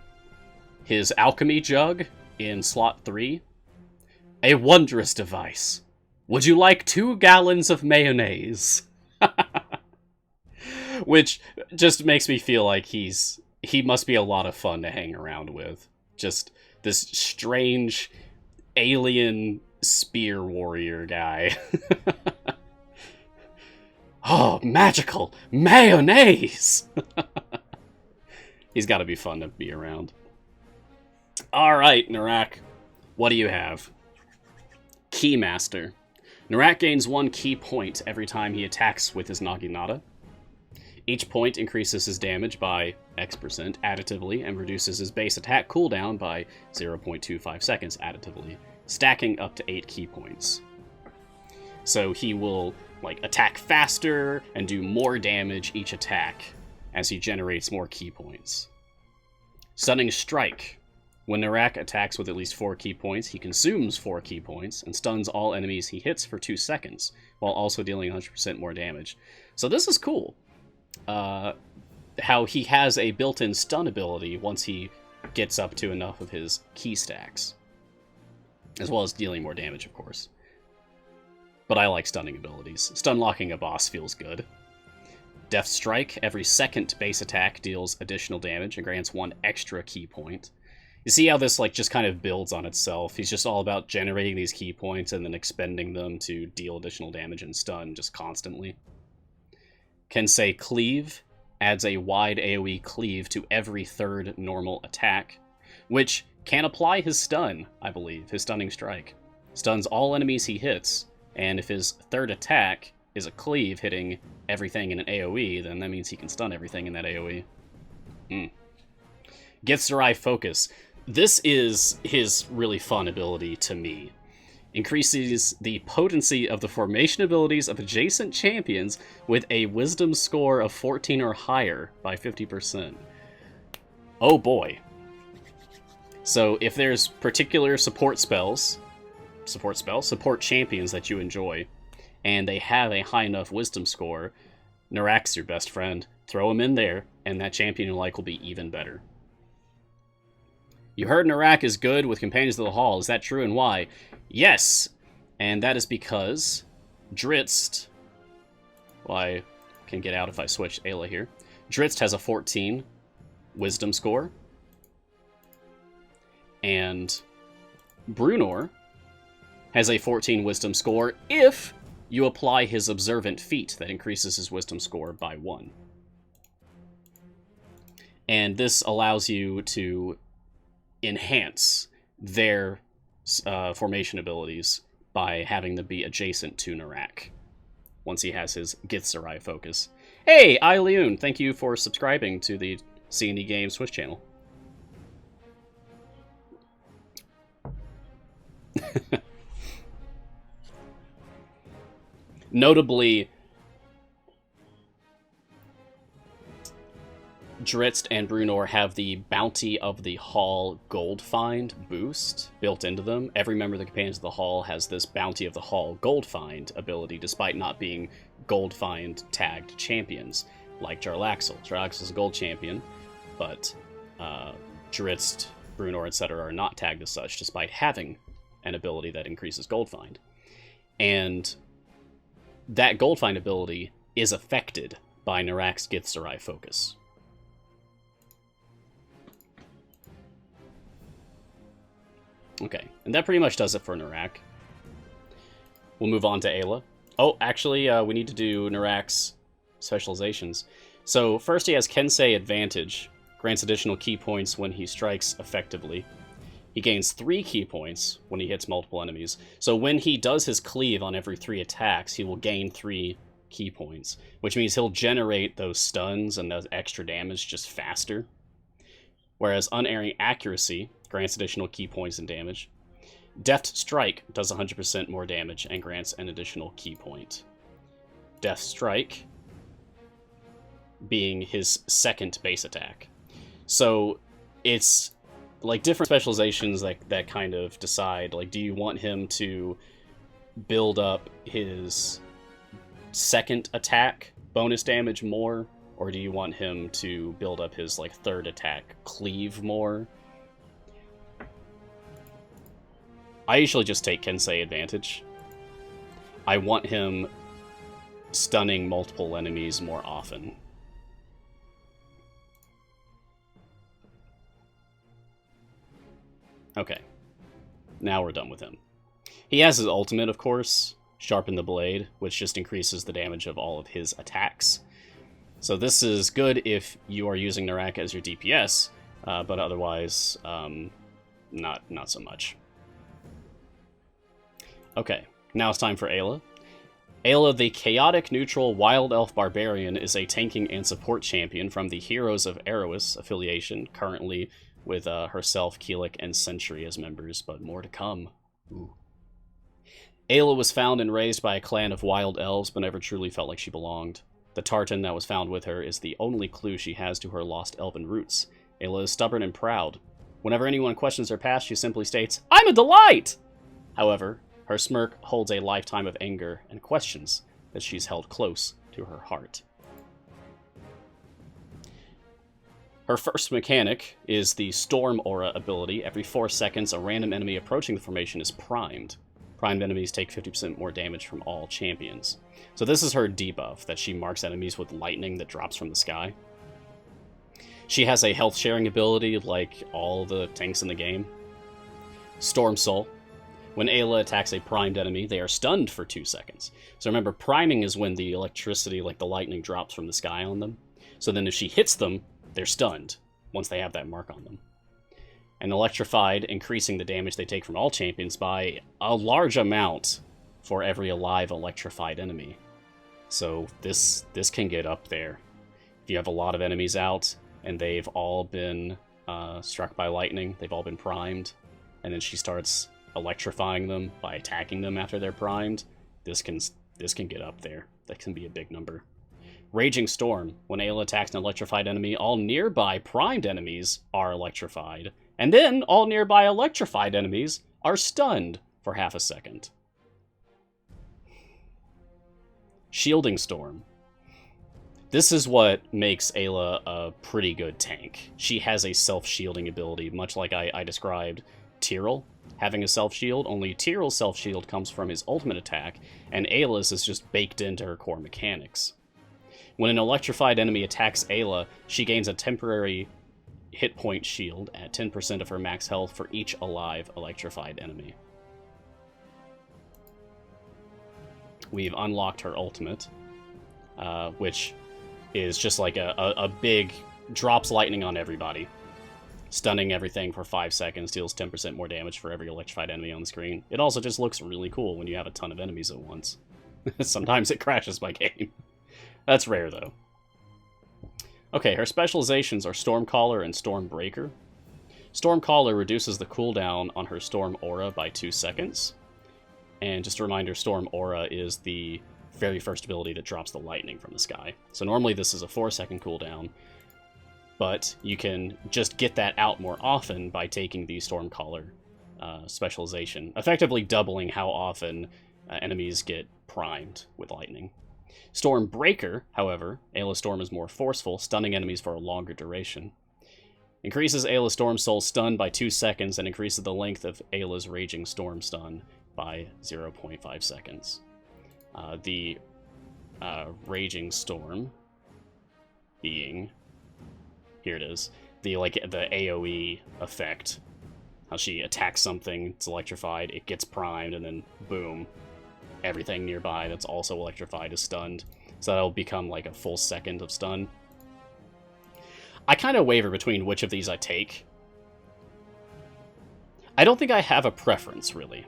His alchemy jug in slot 3. A wondrous device. Would you like 2 gallons of mayonnaise? Which just makes me feel like he must be a lot of fun to hang around with. Just this strange alien spear warrior guy. Oh, magical mayonnaise! He's got to be fun to be around. Alright, Narak. What do you have? Keymaster. Narak gains 1 key point every time he attacks with his Naginata. Each point increases his damage by X% additively and reduces his base attack cooldown by 0.25 seconds additively, stacking up to 8 key points. So he will attack faster and do more damage each attack as he generates more key points. Stunning Strike. When Narak attacks with at least 4 key points, he consumes 4 key points and stuns all enemies he hits for 2 seconds, while also dealing 100% more damage. So this is cool. How he has a built-in stun ability once he gets up to enough of his key stacks. As well as dealing more damage, of course. But I like stunning abilities. Stun locking a boss feels good. Death Strike. Every second base attack deals additional damage and grants 1 extra key point. You see how this just kind of builds on itself. He's just all about generating these key points and then expending them to deal additional damage and stun just constantly. Kensei Cleave adds a wide AoE cleave to every 3rd normal attack, which can apply his stun, I believe, his Stunning Strike. Stuns all enemies he hits, and if his 3rd attack is a cleave hitting everything in an AoE, then that means he can stun everything in that AoE. Githzerai Focus. This is his really fun ability to me. Increases the potency of the formation abilities of adjacent champions with a wisdom score of 14 or higher by 50%. Oh boy. So if there's particular support champions that you enjoy, and they have a high enough wisdom score, Narak's your best friend. Throw him in there, and that champion you like will be even better. You heard Narak is good with Companions of the Hall. Is that true, and why? Yes! And that is because Drizzt... Well, I can get out if I switch Ayla here. Drizzt has a 14 wisdom score. And Bruenor has a 14 wisdom score if you apply his observant feat that increases his wisdom score by 1. And this allows you to enhance their formation abilities by having them be adjacent to Narak once he has his Githzerai focus. Hey, Eileun, thank you for subscribing to the C&E Games Twitch channel. Notably, Drizzt and Bruenor have the Bounty of the Hall Gold Find boost built into them. Every member of the Companions of the Hall has this Bounty of the Hall Gold Find ability, despite not being Gold Find tagged champions, like Jarlaxle. Jarlaxle is a gold champion, but Drizzt, Bruenor, etc. are not tagged as such, despite having an ability that increases Gold Find. And that Gold Find ability is affected by Narak's Githzerai focus. Okay, and that pretty much does it for Narak. We'll move on to Ayla. Oh, actually, we need to do Narak's specializations. So, first he has Kensei Advantage. Grants additional key points when he strikes effectively. He gains 3 key points when he hits multiple enemies. So when he does his cleave on every 3 attacks, he will gain 3 key points, which means he'll generate those stuns and those extra damage just faster. Whereas Unerring Accuracy grants additional key points and damage. Deft Strike does 100% more damage and grants an additional key point. Deft Strike being his second base attack. So it's like different specializations that kind of decide, like, do you want him to build up his second attack bonus damage more, or do you want him to build up his like third attack cleave more? I usually just take Kensei Advantage. I want him stunning multiple enemies more often. Okay, now we're done with him. He has his ultimate, of course, Sharpen the Blade, which just increases the damage of all of his attacks. So this is good if you are using Narak as your DPS, but otherwise, not so much. Okay, now it's time for Ayla. Ayla, the Chaotic Neutral Wild Elf Barbarian, is a tanking and support champion from the Heroes of Erebus affiliation, currently with herself, Keelik, and Sentry as members, but more to come. Ooh. Ayla was found and raised by a clan of wild elves, but never truly felt like she belonged. The tartan that was found with her is the only clue she has to her lost elven roots. Ayla is stubborn and proud. Whenever anyone questions her past, she simply states, "I'm a delight!" However, her smirk holds a lifetime of anger and questions that she's held close to her heart. Her first mechanic is the Storm Aura ability. Every 4 seconds, a random enemy approaching the formation is primed. Primed enemies take 50% more damage from all champions. So this is her debuff, that she marks enemies with lightning that drops from the sky. She has a health sharing ability like all the tanks in the game. Storm Soul. When Ayla attacks a primed enemy, they are stunned for 2 seconds. So remember, priming is when the electricity, like the lightning, drops from the sky on them. So then if she hits them, they're stunned once they have that mark on them. And Electrified, increasing the damage they take from all champions by a large amount for every alive electrified enemy. So this can get up there. If you have a lot of enemies out, and they've all been struck by lightning, they've all been primed, and then she starts electrifying them by attacking them after they're primed, this can get up there. That can be a big number. Raging Storm. When Ayla attacks an electrified enemy, all nearby primed enemies are electrified, and then all nearby electrified enemies are stunned for half a second. Shielding Storm. This is what makes Ayla a pretty good tank. She has a self-shielding ability, much like I described Tyrell having a self-shield, only Tyrell's self-shield comes from his ultimate attack, and Ayla's is just baked into her core mechanics. When an electrified enemy attacks Ayla, she gains a temporary hit point shield at 10% of her max health for each alive electrified enemy. We've unlocked her ultimate, which is just like a big drops lightning on everybody. Stunning everything for 5 seconds, deals 10% more damage for every electrified enemy on the screen. It also just looks really cool when you have a ton of enemies at once. Sometimes it crashes my game. That's rare, though. Okay, her specializations are Stormcaller and Stormbreaker. Stormcaller reduces the cooldown on her Storm Aura by 2 seconds. And just a reminder, Storm Aura is the very first ability that drops the lightning from the sky. So normally this is a 4-second cooldown, but you can just get that out more often by taking the Stormcaller specialization, effectively doubling how often enemies get primed with lightning. Stormbreaker, however, Ayla Storm is more forceful, stunning enemies for a longer duration. Increases Ayla Storm Soul stun by 2 seconds and increases the length of Ayla's Raging Storm stun by 0.5 seconds. The Raging Storm being, here it is, the AoE effect. How she attacks something, it's electrified, it gets primed, and then boom, everything nearby that's also electrified is stunned. So that'll become like a full second of stun. I kind of waver between which of these I take. I don't think I have a preference, really.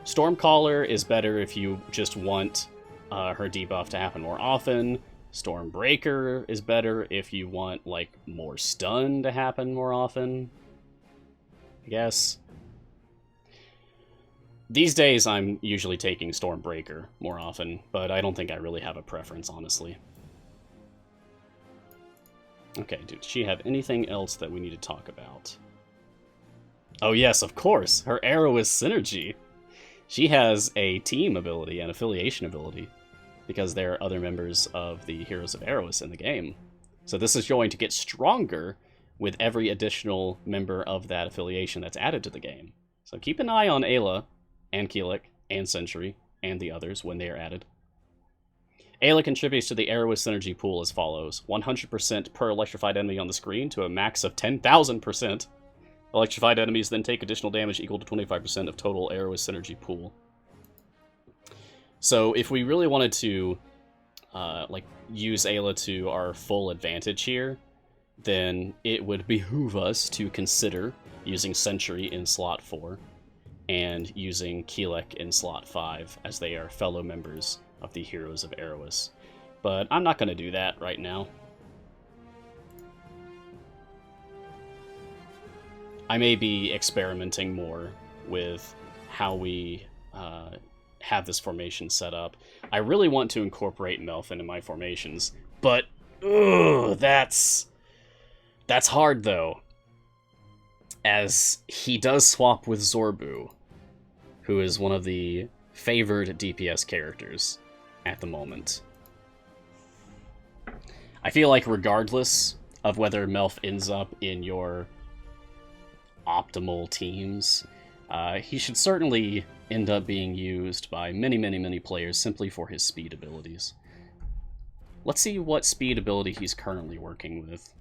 Stormcaller is better if you just want her debuff to happen more often. Stormbreaker is better if you want, like, more stun to happen more often, I guess. These days, I'm usually taking Stormbreaker more often, but I don't think I really have a preference, honestly. Okay, does she have anything else that we need to talk about? Oh yes, of course! Her arrow is synergy! She has a team ability and affiliation ability, because there are other members of the Heroes of Eros in the game. So this is going to get stronger with every additional member of that affiliation that's added to the game. So keep an eye on Ayla, and Keelik, and Sentry, and the others when they are added. Ayla contributes to the Eros synergy pool as follows. 100% per electrified enemy on the screen to a max of 10,000%. Electrified enemies then take additional damage equal to 25% of total Eros synergy pool. So if we really wanted to use Ayla to our full advantage here, then it would behoove us to consider using Sentry in slot 4 and using Keelik in slot 5, as they are fellow members of the Heroes of Eros. But I'm not going to do that right now. I may be experimenting more with how we have this formation set up. I really want to incorporate Melf into my formations, but that's hard though, as he does swap with Zorbu, who is one of the favored DPS characters at the moment. I feel like regardless of whether Melf ends up in your optimal teams, he should certainly end up being used by many players simply for his speed abilities. Let's see what speed ability he's currently working with.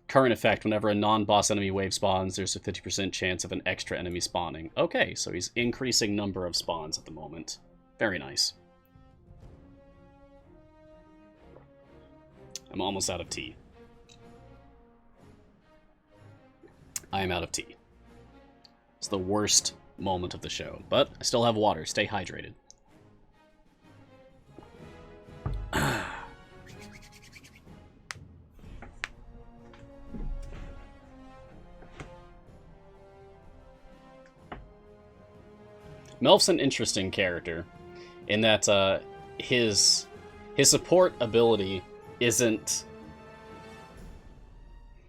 Current effect, whenever a non-boss enemy wave spawns, there's a 50% chance of an extra enemy spawning. Okay, so he's increasing number of spawns at the moment. Very nice. I'm almost out of tea. I am out of tea. It's the worst moment of the show, but I still have water. Stay hydrated. Melf's an interesting character in that his support ability isn't...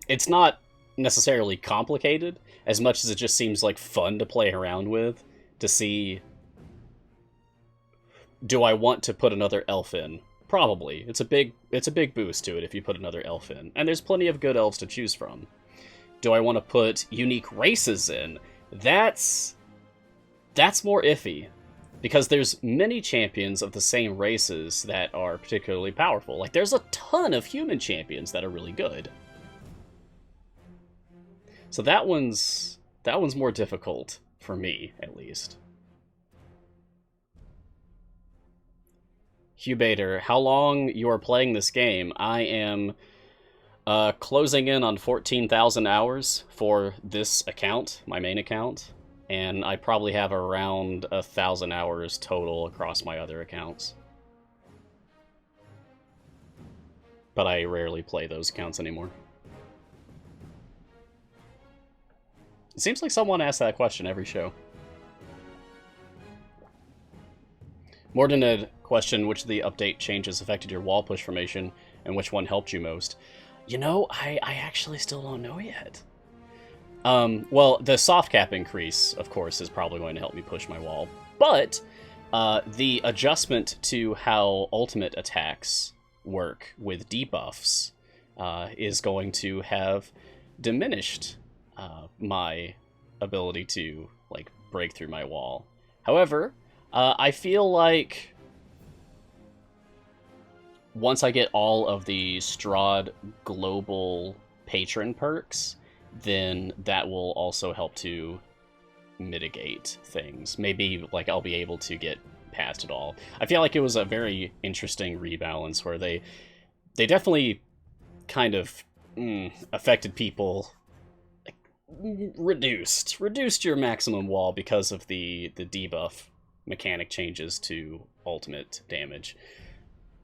It's not necessarily complicated as much as it just seems like fun to play around with, to see Do I want to put another elf in? Probably. It's a big boost to it if you put another elf in, and there's plenty of good elves to choose from. Do I want to put unique races in? That's more iffy, because there's many champions of the same races that are particularly powerful. Like, there's a ton of human champions that are really good. So that one's more difficult for me, at least. Hugh Bader, how long you are playing this game? I am closing in on 14,000 hours for this account, my main account, and I probably have around 1,000 hours total across my other accounts. But I rarely play those accounts anymore. It seems like someone asks that question every show. Mordined question, which of the update changes affected your wall push formation, and which one helped you most? You know, I actually still don't know yet. Well, the soft cap increase, of course, is probably going to help me push my wall. But the adjustment to how ultimate attacks work with debuffs is going to have diminished my ability to, like, break through my wall. However, I feel like once I get all of the Strahd global patron perks, then that will also help to mitigate things. Maybe, like, I'll be able to get past it all. I feel like it was a very interesting rebalance where they definitely kind of affected people. Like, reduced your maximum wall because of the debuff mechanic changes to ultimate damage,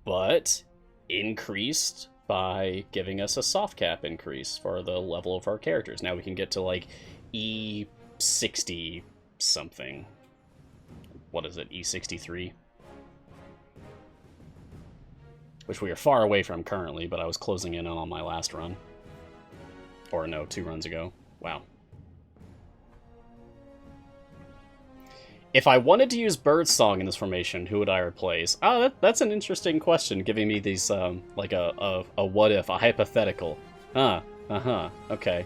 but increased by giving us a soft cap increase for the level of our characters. Now we can get to, like, E60 something. What is it, E63? Which we are far away from currently, but I was closing in on my last run. Or no, 2 runs ago. Wow. If I wanted to use Birdsong in this formation, who would I replace? Oh, that's an interesting question, giving me these, like a what if, a hypothetical. Okay.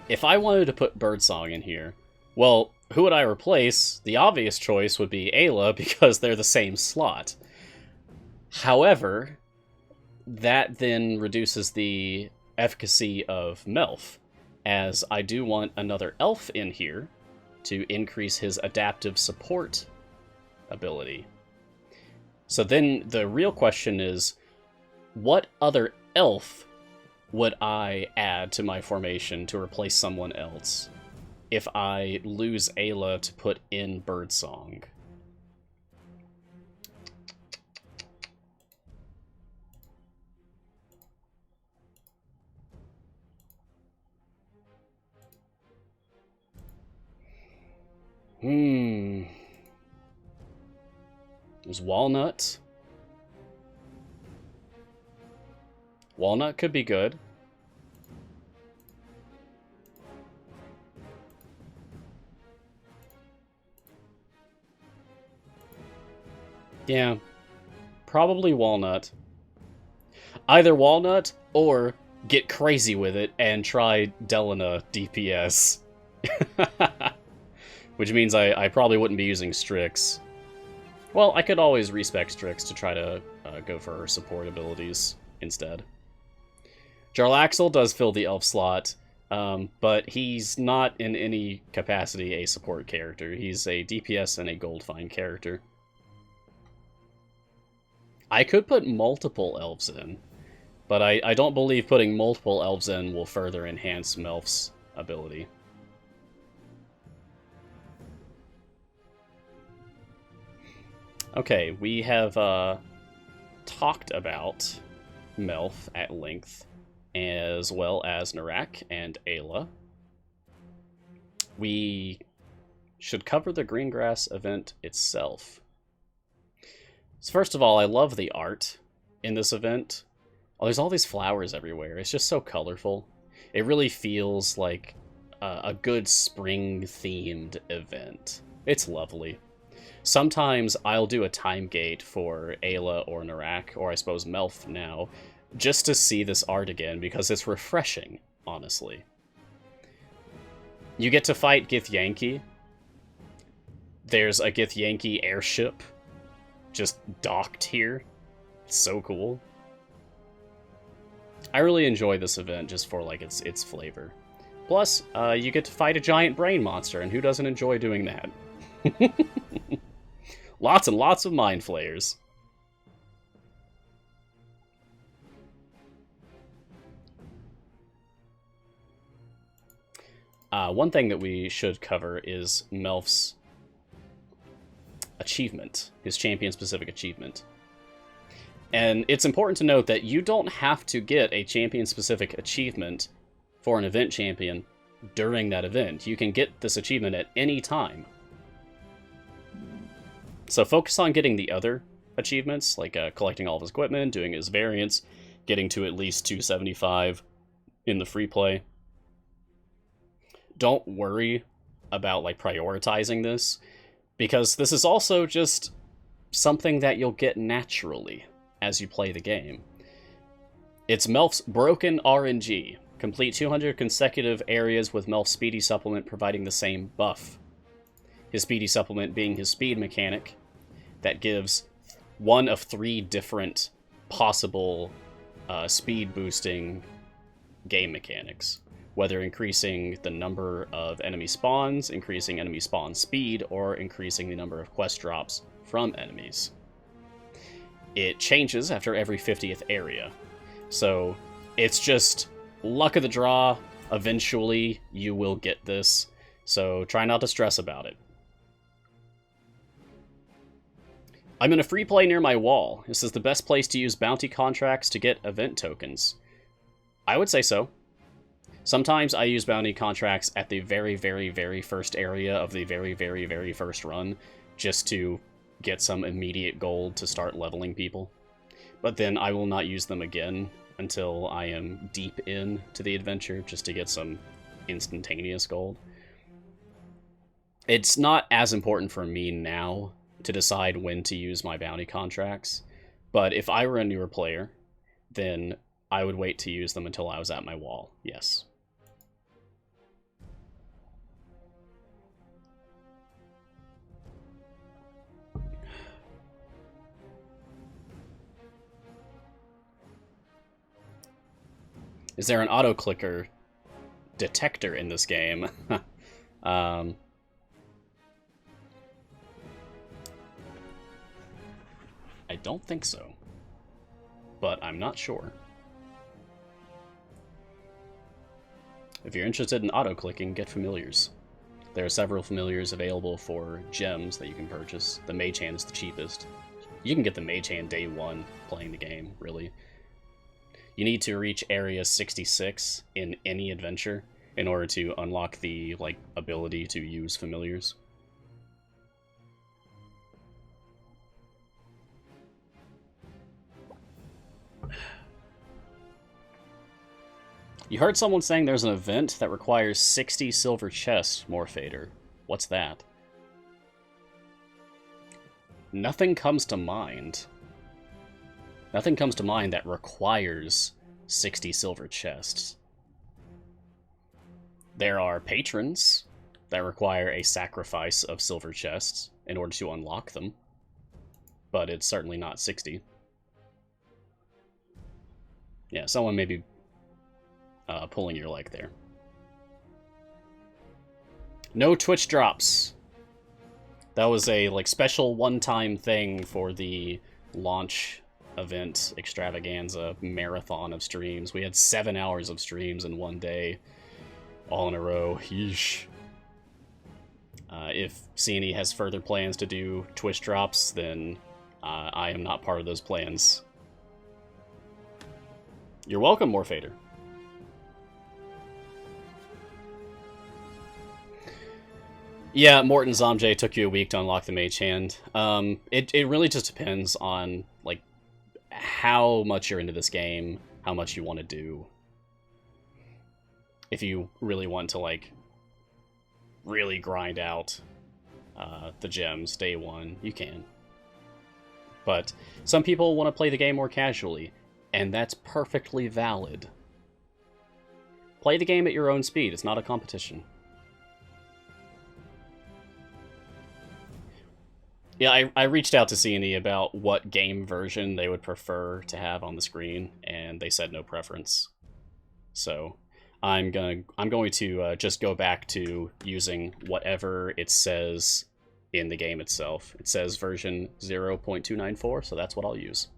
If I wanted to put Birdsong in here, well, who would I replace? The obvious choice would be Ayla, because they're the same slot. However, that then reduces the efficacy of Melf, as I do want another elf in here to increase his adaptive support ability. So then the real question is, what other elf would I add to my formation to replace someone else if I lose Ayla to put in Birdsong? There's Walnut. Walnut could be good. Yeah, probably Walnut. Either Walnut or get crazy with it and try Delana DPS. Which means I probably wouldn't be using Strix. Well, I could always respec Strix to try to go for her support abilities instead. Jarlaxle does fill the elf slot, but he's not in any capacity a support character. He's a DPS and a Goldfind character. I could put multiple elves in, but I don't believe putting multiple elves in will further enhance Melf's ability. Okay, we have talked about Melf at length, as well as Narak and Ayla. We should cover the Greengrass event itself. So first of all, I love the art in this event. Oh, there's all these flowers everywhere. It's just so colorful. It really feels like a good spring-themed event. It's lovely. Sometimes I'll do a time gate for Ayla or Narak, or I suppose Melf now, just to see this art again, because it's refreshing, honestly. You get to fight Githyanki. There's a Githyanki airship just docked here. It's so cool. I really enjoy this event just for like its flavor. Plus, you get to fight a giant brain monster, and who doesn't enjoy doing that? Lots and lots of mind flayers. One thing that we should cover is Melf's achievement, his champion-specific achievement. And it's important to note that you don't have to get a champion-specific achievement for an event champion during that event. You can get this achievement at any time. So focus on getting the other achievements, like collecting all of his equipment, doing his variants, getting to at least 275 in the free play. Don't worry about like prioritizing this, because this is also just something that you'll get naturally as you play the game. It's Melf's Broken RNG. Complete 200 consecutive areas with Melf's Speedy Supplement providing the same buff. His Speedy Supplement being his speed mechanic that gives one of 3 different possible speed boosting game mechanics, whether increasing the number of enemy spawns, increasing enemy spawn speed, or increasing the number of quest drops from enemies. It changes after every 50th area, so it's just luck of the draw. Eventually you will get this, so try not to stress about it. I'm in a free play near my wall. This is the best place to use bounty contracts to get event tokens. I would say so. Sometimes I use bounty contracts at the very, very, very first area of the very, very, very first run, just to get some immediate gold to start leveling people. But then I will not use them again until I am deep into the adventure, just to get some instantaneous gold. It's not as important for me now to decide when to use my bounty contracts, but if I were a newer player, then I would wait to use them until I was at my wall, yes. Is there an auto-clicker detector in this game? I don't think so, but I'm not sure. If you're interested in auto-clicking, get familiars. There are several familiars available for gems that you can purchase. The Mage Hand is the cheapest. You can get the Mage Hand day 1 playing the game, really. You need to reach area 66 in any adventure in order to unlock the ability to use familiars. You heard someone saying there's an event that requires 60 silver chests, Morphader. What's that? Nothing comes to mind. Nothing comes to mind that requires 60 silver chests. There are patrons that require a sacrifice of silver chests in order to unlock them, but it's certainly not 60. Yeah, someone may be pulling your leg there. No Twitch drops. That was a special one-time thing for the launch event extravaganza marathon of streams. We had 7 hours of streams in one day, all in a row. Yeesh. If C&E has further plans to do Twitch drops, then I am not part of those plans. You're welcome, Morphader. Yeah, Morton Zomjay took you a week to unlock the Mage Hand. It really just depends on how much you're into this game, how much you want to do. If you really want to really grind out the gems day one, you can. But some people want to play the game more casually, and that's perfectly valid. Play the game at your own speed. It's not a competition. Yeah, I reached out to C&E about what game version they would prefer to have on the screen, and they said no preference. So I'm going to just go back to using whatever it says in the game itself. It says version 0.294, so that's what I'll use.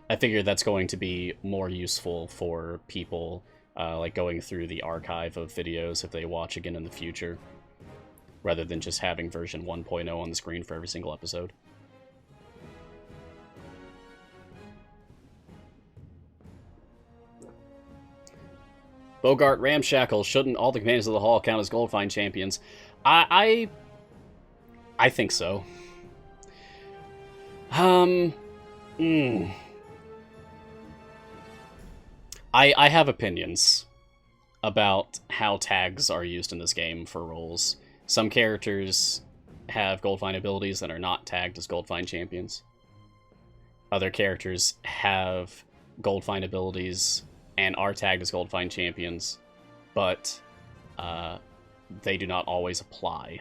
I figured that's going to be more useful for people like going through the archive of videos if they watch again in the future, rather than just having version 1.0 on the screen for every single episode. Bogart Ramshackle, shouldn't all the companions of the hall count as Goldfind champions? I think so. I have opinions about how tags are used in this game for roles. Some characters have Goldfind abilities that are not tagged as Goldfind champions. Other characters have Goldfind abilities and are tagged as Goldfind champions, but they do not always apply,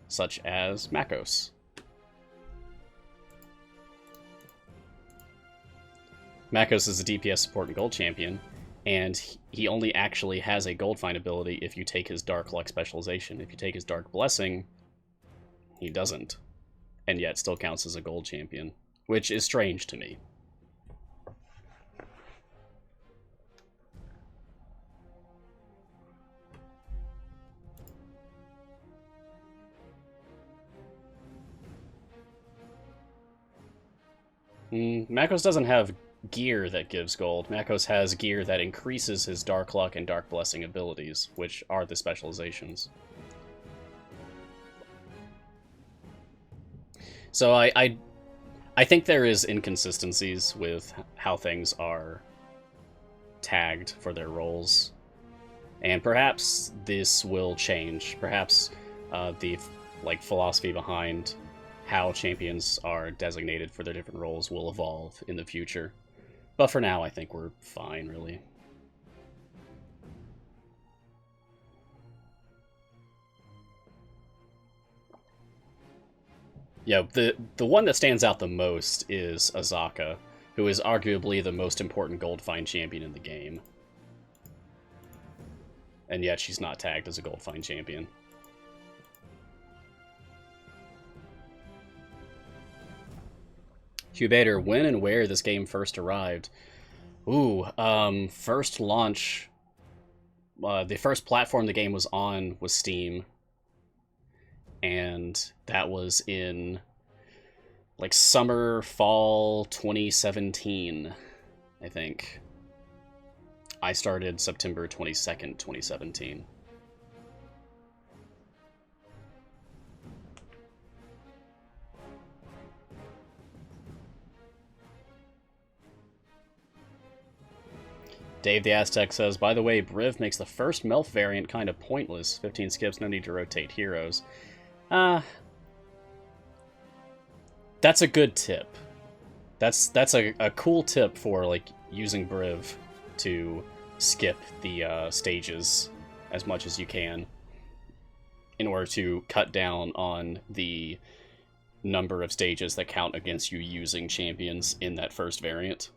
such as Makos. Makos is a DPS support and gold champion, and he only actually has a Goldfind ability if you take his Dark Luck specialization. If you take his Dark Blessing, he doesn't, and yet still counts as a gold champion, which is strange to me. Makos doesn't have gear that gives gold. Makos has gear that increases his Dark Luck and Dark Blessing abilities, which are the specializations. So I think there is inconsistencies with how things are tagged for their roles, and perhaps this will change. Perhaps the philosophy behind how champions are designated for their different roles will evolve in the future. But for now, I think we're fine, really. Yeah, the one that stands out the most is Azaka, who is arguably the most important Goldfind champion in the game. And yet she's not tagged as a Goldfind champion. Cubator, when and where this game first arrived? Ooh, first launch, the first platform the game was on was Steam. And that was in, like, summer, fall 2017, I think. I started September 22nd, 2017. Dave the Aztec says, by the way, Briv makes the first Melf variant kind of pointless. 15 skips, no need to rotate heroes. That's a good tip. That's a cool tip for, like, using Briv to skip the stages as much as you can in order to cut down on the number of stages that count against you using champions in that first variant.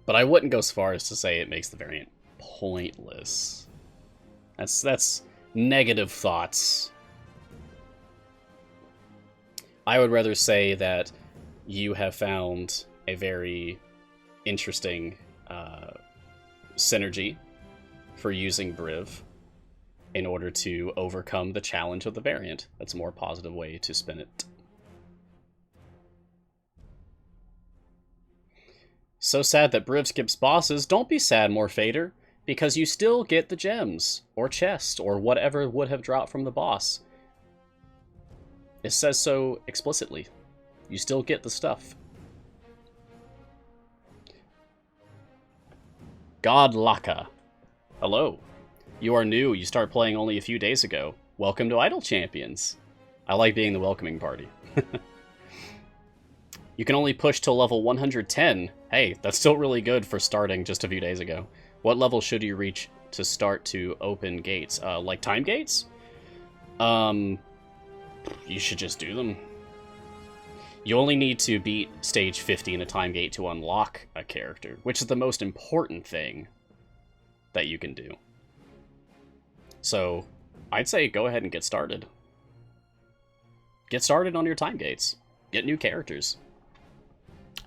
But I wouldn't go so far as to say it makes the variant pointless. That's negative thoughts. I would rather say that you have found a very interesting synergy for using Briv in order to overcome the challenge of the variant. That's a more positive way to spin it. So sad that Briv skips bosses. Don't be sad, Morphader, because you still get the gems, or chest, or whatever would have dropped from the boss. It says so explicitly. You still get the stuff. God Laka. Hello. You are new. You start playing only a few days ago. Welcome to Idle Champions. I like being the welcoming party. You can only push till level 110. Hey, that's still really good for starting just a few days ago. What level should you reach to start to open gates? Like time gates? You should just do them. You only need to beat stage 50 in a time gate to unlock a character, which is the most important thing that you can do. So, I'd say go ahead and get started. Get started on your time gates. Get new characters.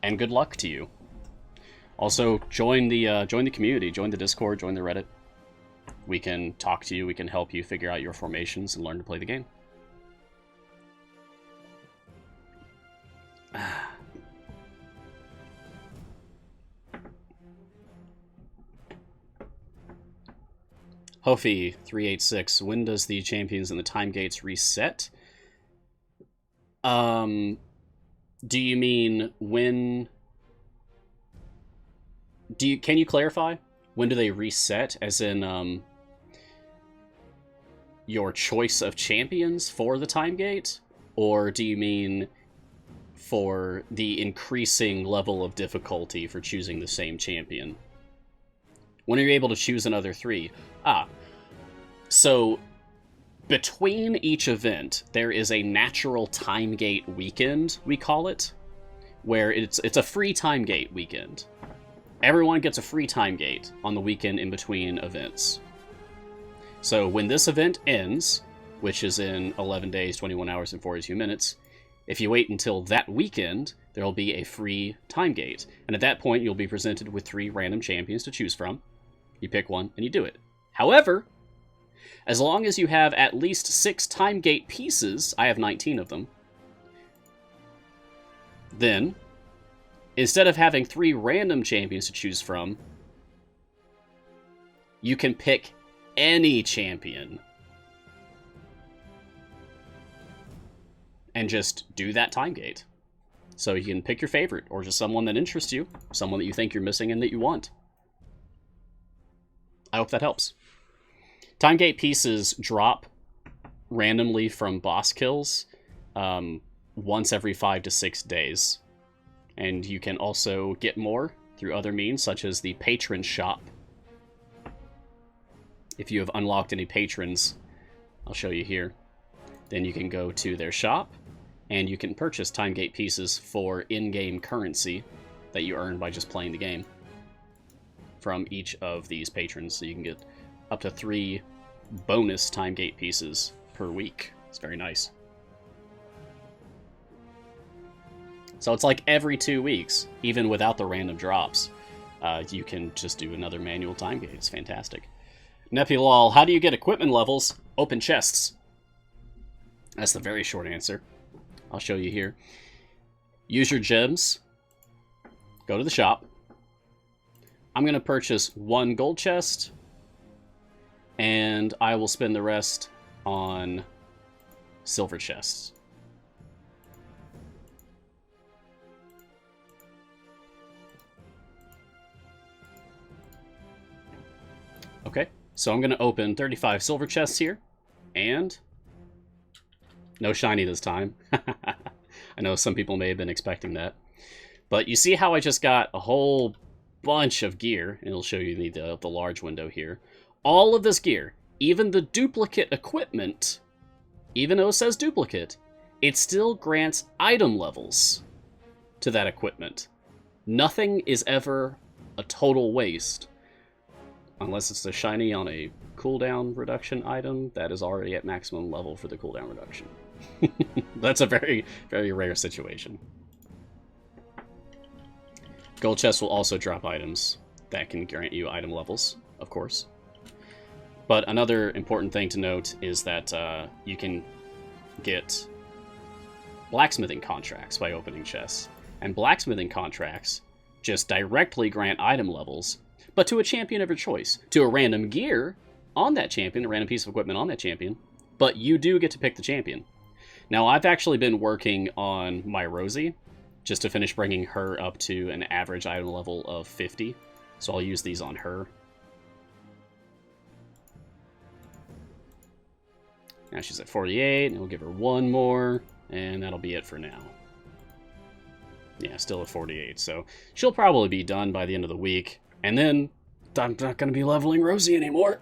And good luck to you. Also, join the community, join the Discord, join the Reddit. We can talk to you, we can help you figure out your formations and learn to play the game. Hofi386, when does the champions and the time gates reset? Do you mean when... Can you clarify? When do they reset? As in, your choice of champions for the time gate? Or do you mean for the increasing level of difficulty for choosing the same champion? When are you able to choose another 3? So between each event, there is a natural time gate weekend, we call it, where it's a free time gate weekend. Everyone gets a free time gate on the weekend in between events. So when this event ends, which is in 11 days, 21 hours, and 42 minutes, if you wait until that weekend, there will be a free time gate. And at that point, you'll be presented with 3 random champions to choose from. You pick one, and you do it. However, as long as you have at least 6 time gate pieces, I have 19 of them, then, instead of having 3 random champions to choose from, you can pick any champion and just do that time gate. So you can pick your favorite, or just someone that interests you, someone that you think you're missing and that you want. I hope that helps. Time gate pieces drop randomly from boss kills once every 5 to 6 days. And you can also get more through other means, such as the patron shop. If you have unlocked any patrons, I'll show you here, then you can go to their shop, and you can purchase time gate pieces for in-game currency that you earn by just playing the game from each of these patrons. So you can get up to 3 bonus time gate pieces per week. It's very nice. So it's like every 2 weeks, even without the random drops, you can just do another manual time gate. It's fantastic. Nepilol, how do you get equipment levels? Open chests. That's the very short answer. I'll show you here. Use your gems. Go to the shop. I'm going to purchase 1 gold chest, and I will spend the rest on silver chests. Okay, so I'm going to open 35 silver chests here, and no shiny this time. I know some people may have been expecting that. But you see how I just got a whole bunch of gear, and it'll show you the large window here. All of this gear, even the duplicate equipment, even though it says duplicate, it still grants item levels to that equipment. Nothing is ever a total waste. Unless it's the shiny on a cooldown reduction item that is already at maximum level for the cooldown reduction. That's a very, very rare situation. Gold chests will also drop items that can grant you item levels, of course. But another important thing to note is that you can get blacksmithing contracts by opening chests. And blacksmithing contracts just directly grant item levels, but to a champion of your choice. To a random gear on that champion, a random piece of equipment on that champion, but you do get to pick the champion. Now, I've actually been working on my Rosie, just to finish bringing her up to an average item level of 50. So I'll use these on her. Now she's at 48, and we'll give her one more, and that'll be it for now. Yeah, still at 48, so she'll probably be done by the end of the week, and then I'm not going to be leveling Rosie anymore.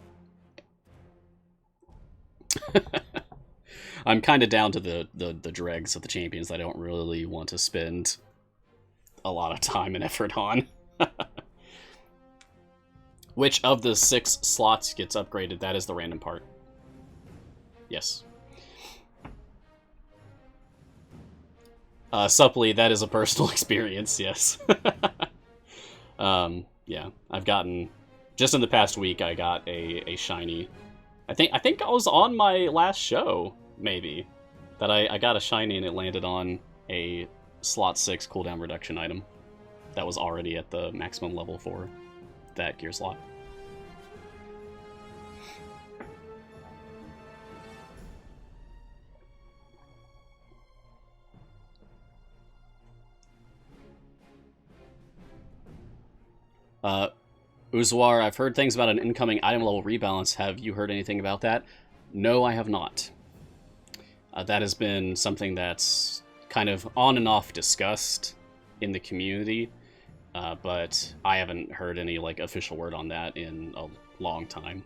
I'm kind of down to the dregs of the champions that I don't really want to spend a lot of time and effort on. Which of the 6 slots gets upgraded? That is the random part. Yes. Supply, that is a personal experience, yes. Yeah, I've gotten... Just in the past week, I got a shiny... I think I was on my last show, maybe, that I got a shiny and it landed on a slot 6 cooldown reduction item that was already at the maximum level for that gear slot. Uzwar, I've heard things about an incoming item level rebalance. Have you heard anything about that? No, I have not. That has been something that's kind of on and off discussed in the community, but I haven't heard any like official word on that in a long time.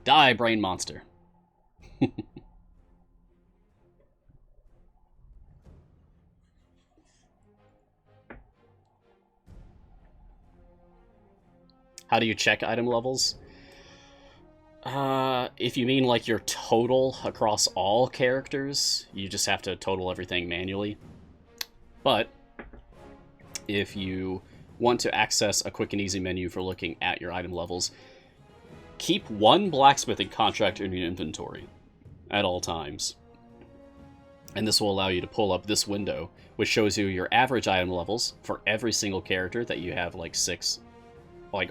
Die, brain monster. How do you check item levels? If you mean like your total across all characters, you just have to total everything manually. But if you want to access a quick and easy menu for looking at your item levels, keep one blacksmithing contract in your inventory at all times. And this will allow you to pull up this window, which shows you your average item levels for every single character that you have like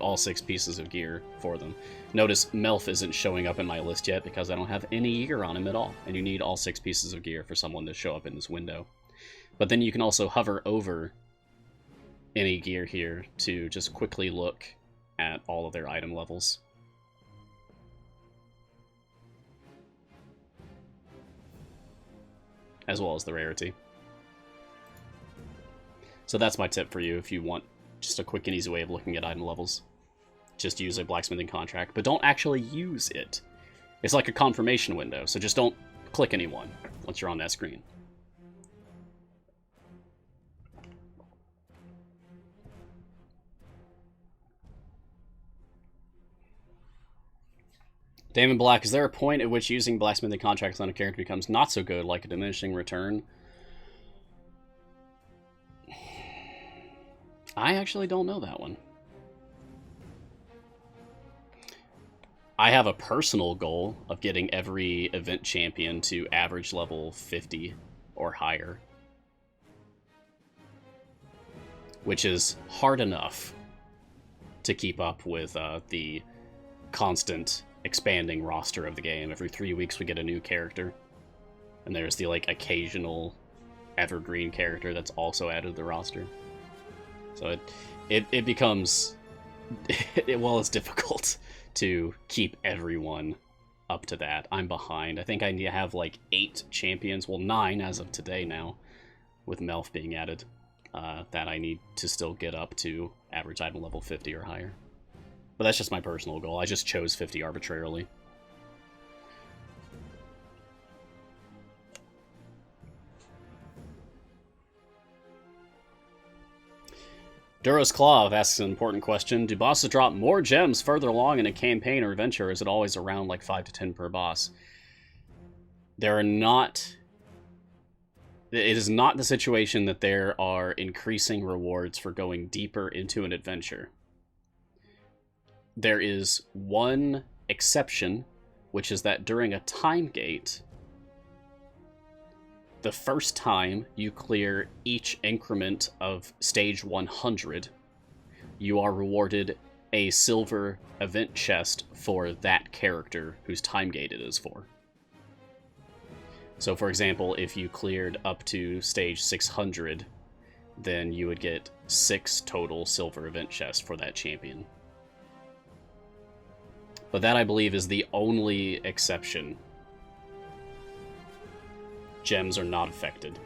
all 6 pieces of gear for them. Notice Melf isn't showing up in my list yet because I don't have any gear on him at all, and you need all 6 pieces of gear for someone to show up in this window. But then you can also hover over any gear here to just quickly look at all of their item levels. As well as the rarity. So that's my tip for you if you want just a quick and easy way of looking at item levels. Just use a blacksmithing contract, but don't actually use it. It's like a confirmation window, so just don't click anyone once you're on that screen. Damon Black, is there a point at which using blacksmithing contracts on a character becomes not so good, like a diminishing return? I actually don't know that one. I have a personal goal of getting every event champion to average level 50 or higher, which is hard enough to keep up with the constant expanding roster of the game. Every 3 weeks we get a new character, and there's the like occasional evergreen character that's also added to the roster. So it becomes, well, it's difficult to keep everyone up to that. I'm behind. I think I need to have like 8 champions, well 9 as of today now, with Melf being added, that I need to still get up to average item level 50 or higher. But that's just my personal goal. I just chose 50 arbitrarily. Duros Claw asks an important question. Do bosses drop more gems further along in a campaign or adventure, or is it always around like 5 to 10 per boss? There are not... It is not the situation that there are increasing rewards for going deeper into an adventure. There is one exception, which is that during a time gate, the first time you clear each increment of stage 100, you are rewarded a silver event chest for that character whose time gate it is for. So for example, if you cleared up to stage 600, then you would get 6 total silver event chests for that champion. But that, I believe, is the only exception. Gems are not affected.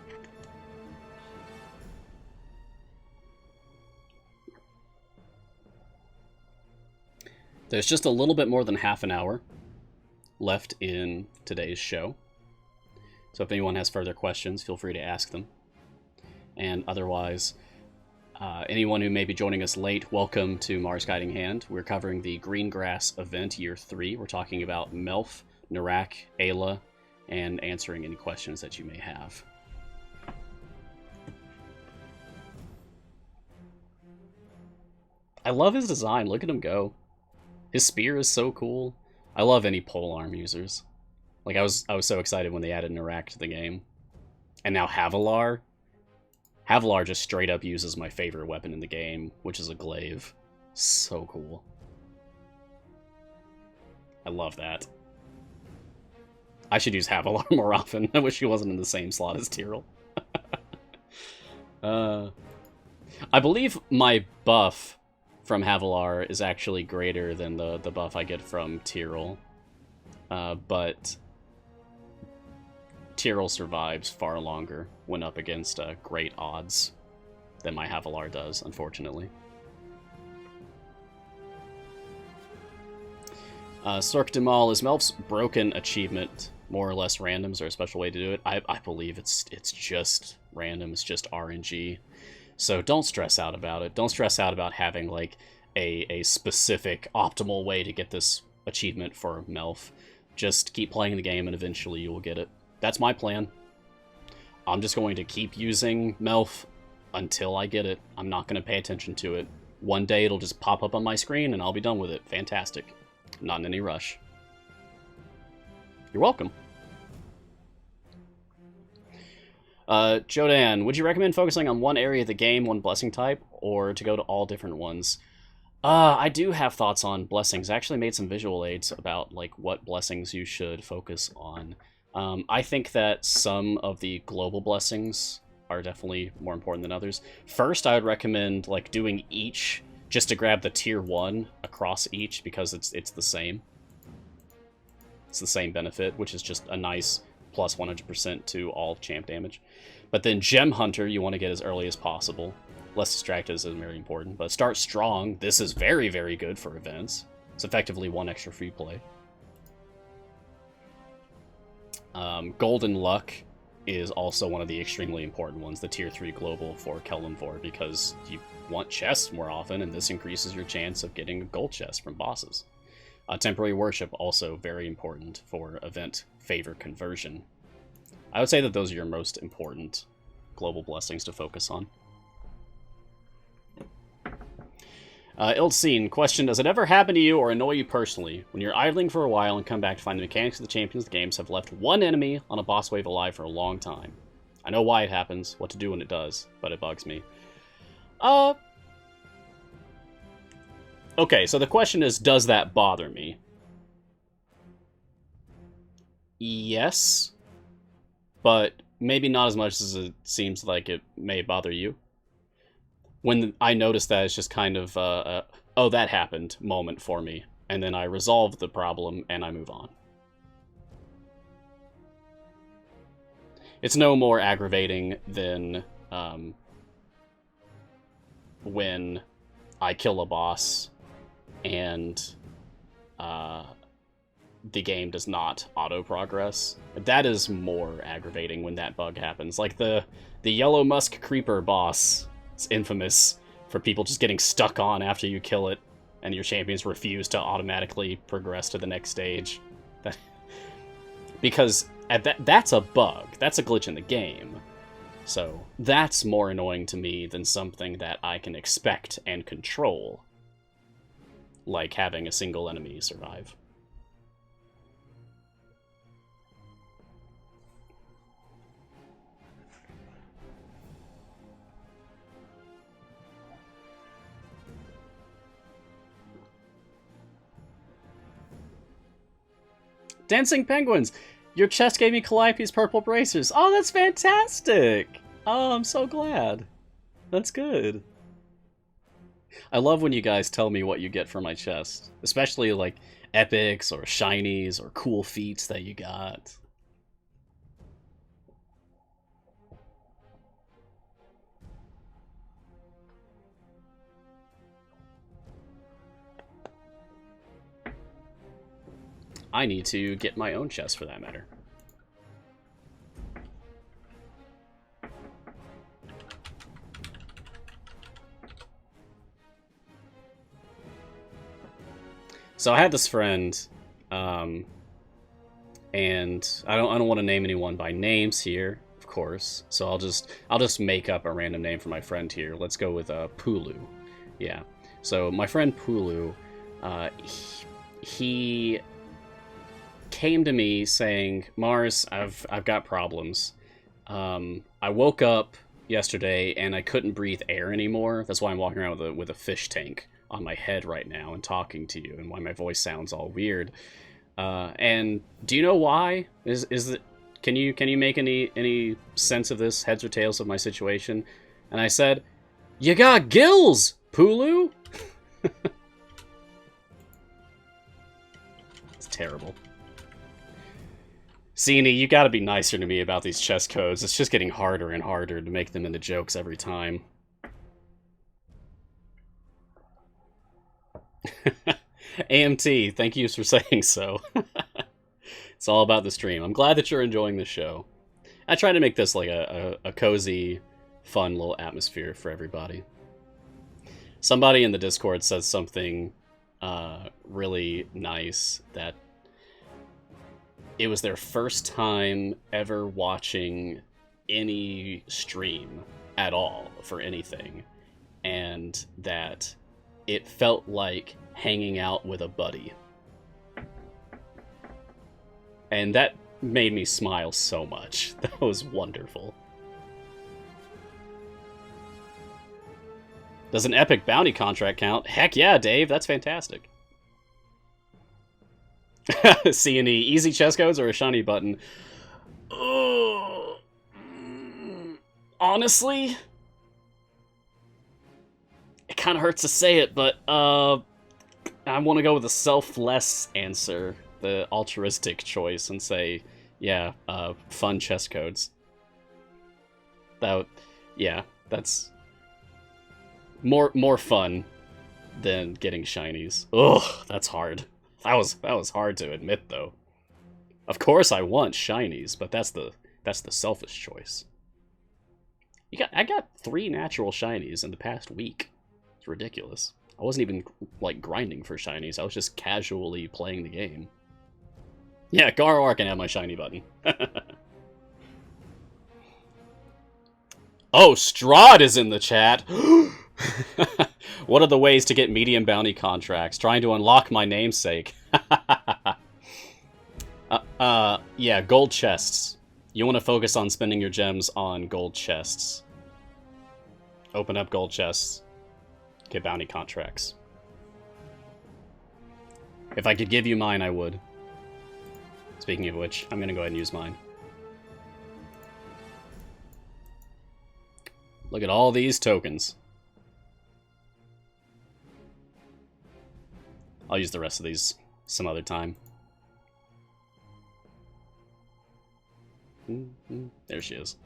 There's just a little bit more than half an hour left in today's show. So if anyone has further questions, feel free to ask them. And otherwise, anyone who may be joining us late, welcome to Mars Guiding Hand. We're covering the Greengrass event, Year 3. We're talking about Melf, Narak, Ayla, and answering any questions that you may have. I love his design. Look at him go. His spear is so cool. I love any polearm users. Like, I was so excited when they added Narak to the game. And now Havelaar. Havelaar just straight up uses my favorite weapon in the game, which is a glaive. So cool. I love that. I should use Havelaar more often. I wish he wasn't in the same slot as Tyrell. I believe my buff from Havelaar is actually greater than the buff I get from Tyrell. But Tyrell survives far longer when up against great odds than my Havelaar does, unfortunately. Sork Demal, is Melf's broken achievement more or less random? Is there a special way to do it? I believe it's just random. It's just RNG. So don't stress out about it. Don't stress out about having like a specific optimal way to get this achievement for Melf. Just keep playing the game and eventually you will get it. That's my plan. I'm just going to keep using Melf until I get it. I'm not going to pay attention to it. One day it'll just pop up on my screen and I'll be done with it. Fantastic. Not in any rush. You're welcome. Jodan, would you recommend focusing on one area of the game, one blessing type, or to go to all different ones? I do have thoughts on blessings. I actually made some visual aids about like what blessings you should focus on. I think that some of the global blessings are definitely more important than others. First, I would recommend like doing each just to grab the tier 1 across each because it's the same. It's the same benefit, which is just a nice plus 100% to all champ damage. But then Gem Hunter you want to get as early as possible. Less distracted is very important, but start strong. This is very, very good for events. It's effectively 1 extra free play. Golden Luck is also one of the extremely important ones, the tier 3 global for Kellenvor, because you want chests more often, and this increases your chance of getting a gold chest from bosses. Temporary Worship, also very important for event favor conversion. I would say that those are your most important global blessings to focus on. Ildseen, question, does it ever happen to you or annoy you personally when you're idling for a while and come back to find the mechanics of the champions of the games have left one enemy on a boss wave alive for a long time? I know why it happens, what to do when it does, but it bugs me. Okay, so the question is, does that bother me? Yes, but maybe not as much as it seems like it may bother you. When I notice that, it's just kind of, oh, that happened moment for me. And then I resolve the problem and I move on. It's no more aggravating than when I kill a boss and the game does not auto-progress. That is more aggravating when that bug happens. Like the Yellow Musk Creeper boss. It's infamous for people just getting stuck on after you kill it, and your champions refuse to automatically progress to the next stage. Because that's a bug. That's a glitch in the game. So that's more annoying to me than something that I can expect and control, like having a single enemy survive. Dancing Penguins! Your chest gave me Calliope's purple bracers. Oh, that's fantastic! Oh, I'm so glad. That's good. I love when you guys tell me what you get for my chest. Especially, like, epics or shinies or cool feats that you got. I need to get my own chest for that matter. So I had this friend, and I don't want to name anyone by names here, of course. So I'll just make up a random name for my friend here. Let's go with Pulu. Yeah. So my friend Pulu, he came to me saying, "Mars, I've got problems. I woke up yesterday and I couldn't breathe air anymore. That's why I'm walking around with a fish tank on my head right now and talking to you, and why my voice sounds all weird. And do you know why? Is it? Can you make any sense of this? Heads or tails of my situation?" And I said, "You got gills, Pulu." It's terrible. Cini, you gotta be nicer to me about these chess codes. It's just getting harder and harder to make them into jokes every time. AMT, thank you for saying so. It's all about the stream. I'm glad that you're enjoying the show. I try to make this like a cozy, fun little atmosphere for everybody. Somebody in the Discord says something really nice, that it was their first time ever watching any stream at all for anything, and that it felt like hanging out with a buddy. And that made me smile so much. That was wonderful. Does an epic bounty contract count? Heck yeah, Dave, that's fantastic. C&E, easy chess codes or a shiny button? Honestly, it kind of hurts to say it, but I want to go with the selfless answer, the altruistic choice, and say, yeah, fun chess codes. Yeah, that's more fun than getting shinies. Ugh, that's hard. That was hard to admit, though. Of course I want shinies, but that's the selfish choice. I got 3 natural shinies in the past week. It's ridiculous. I wasn't even like grinding for shinies. I was just casually playing the game. Yeah, Garwar can have my shiny button. Oh, Strahd is in the chat. What are the ways to get medium bounty contracts? Trying to unlock my namesake. Yeah, gold chests. You want to focus on spending your gems on gold chests. Open up gold chests. Get bounty contracts. If I could give you mine, I would. Speaking of which, I'm going to go ahead and use mine. Look at all these tokens. I'll use the rest of these some other time. There she is.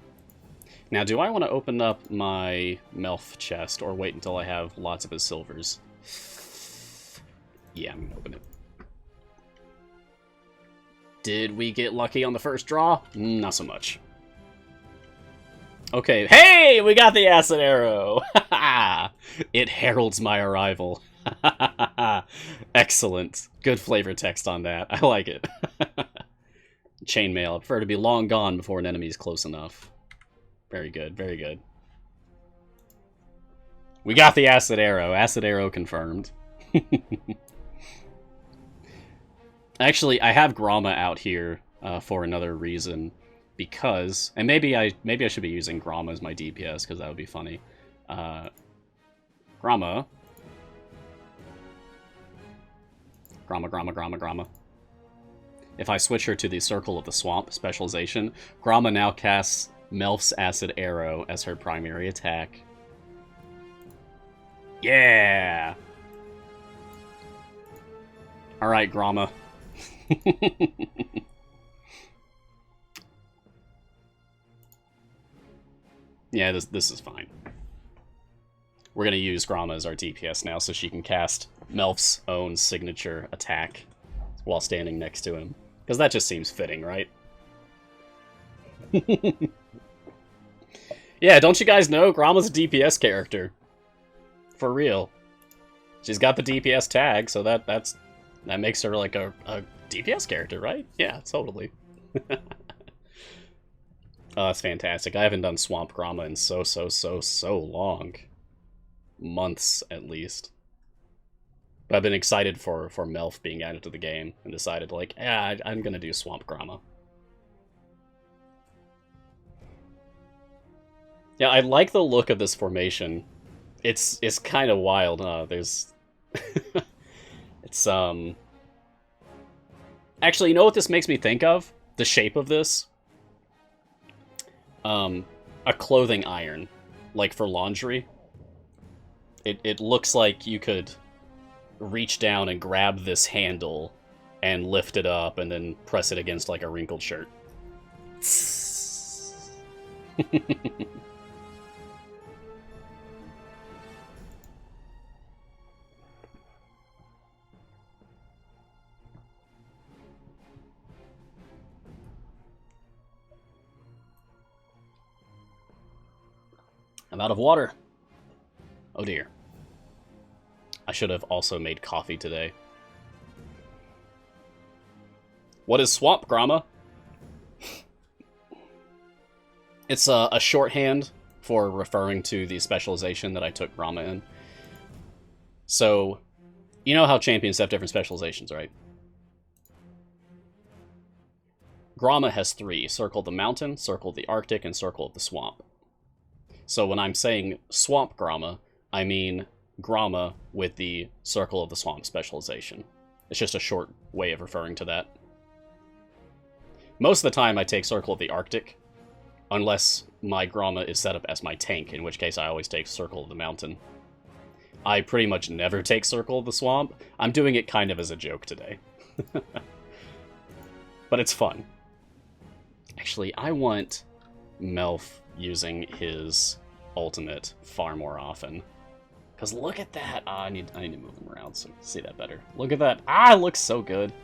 Now, do I want to open up my Melf chest or wait until I have lots of his silvers? Yeah, I'm going to open it. Did we get lucky on the first draw? Not so much. Okay, hey! We got the acid arrow! It heralds my arrival. Excellent. Good flavor text on that. I like it. Chainmail. I prefer to be long gone before an enemy is close enough. Very good, very good. We got the acid arrow. Acid arrow confirmed. Actually, I have Gromma out here for another reason. Because, and maybe I should be using Gromma as my DPS, because that would be funny. Gromma. Gromma. If I switch her to the Circle of the Swamp specialization, Gromma now casts Melf's Acid Arrow as her primary attack. Yeah! Alright, Gromma. Yeah, this is fine. We're gonna use Gromma as our DPS now so she can cast Melf's own signature attack while standing next to him. Because that just seems fitting, right? Yeah, don't you guys know Gromma's a DPS character? For real. She's got the DPS tag, so that makes her like a DPS character, right? Yeah, totally. Oh, that's fantastic. I haven't done Swamp Gromma in so long. Months, at least. But I've been excited for Melf being added to the game, and decided, like, yeah, I'm gonna do Swamp Gromma. Yeah, I like the look of this formation. It's kind of wild, huh? There's... it's, Actually, you know what this makes me think of? The shape of this? A clothing iron. Like for laundry. It looks like you could reach down and grab this handle and lift it up and then press it against like a wrinkled shirt. I'm out of water. Oh dear. I should have also made coffee today. What is Swamp Gromma? It's a shorthand for referring to the specialization that I took Gromma in. So, you know how champions have different specializations, right? Gromma has 3. Circle of the Mountain, Circle of the Arctic, and Circle of the Swamp. So when I'm saying Swamp Gromma, I mean Gromma with the Circle of the Swamp specialization. It's just a short way of referring to that. Most of the time I take Circle of the Arctic, unless my Gromma is set up as my tank, in which case I always take Circle of the Mountain. I pretty much never take Circle of the Swamp. I'm doing it kind of as a joke today. But it's fun. Actually, I want Melf using his ultimate far more often. Because look at that! I need to move him around so you can see that better. Look at that! It looks so good!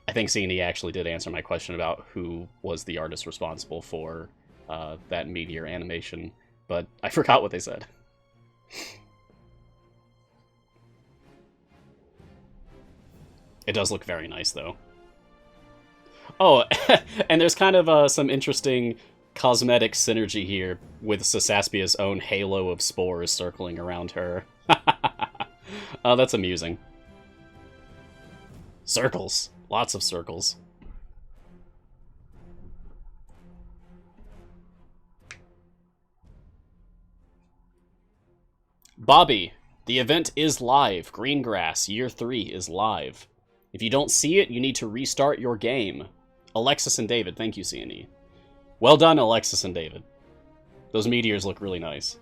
I think C&E actually did answer my question about who was the artist responsible for that meteor animation, but I forgot what they said. It does look very nice, though. Oh, and there's kind of some interesting cosmetic synergy here with Sasaspia's own halo of spores circling around her. Oh, that's amusing. Circles. Lots of circles. Bobby, the event is live. Greengrass, Year 3 is live. If you don't see it, you need to restart your game. Alexis and David, thank you, C&E. Well done, Alexis and David. Those meteors look really nice.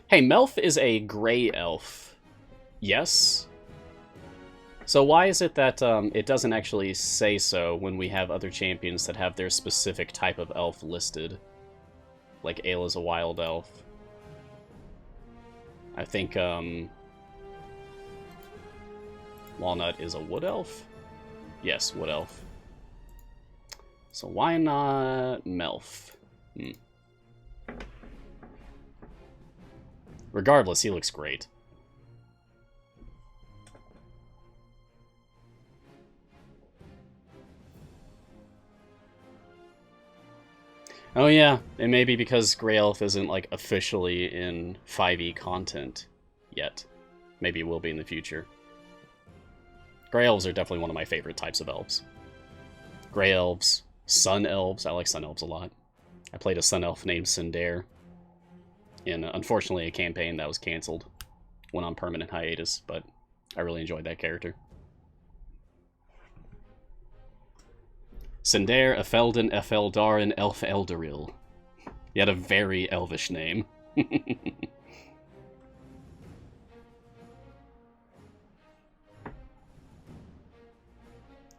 Hey, Melf is a gray elf. Yes? So why is it that it doesn't actually say so when we have other champions that have their specific type of elf listed? Like Ayla's a wild elf. I think Walnut is a wood elf? Yes, wood elf. So why not Melf? Regardless, he looks great. Oh yeah, it may be because Grey Elf isn't, like, officially in 5e content yet. Maybe it will be in the future. Grey Elves are definitely one of my favorite types of elves. Grey Elves, Sun Elves, I like Sun Elves a lot. I played a Sun Elf named Sindare in, unfortunately, a campaign that was cancelled. Went on permanent hiatus, but I really enjoyed that character. Sindare, Efelden, Efeldarin, Elf Eldaril. He had a very elvish name.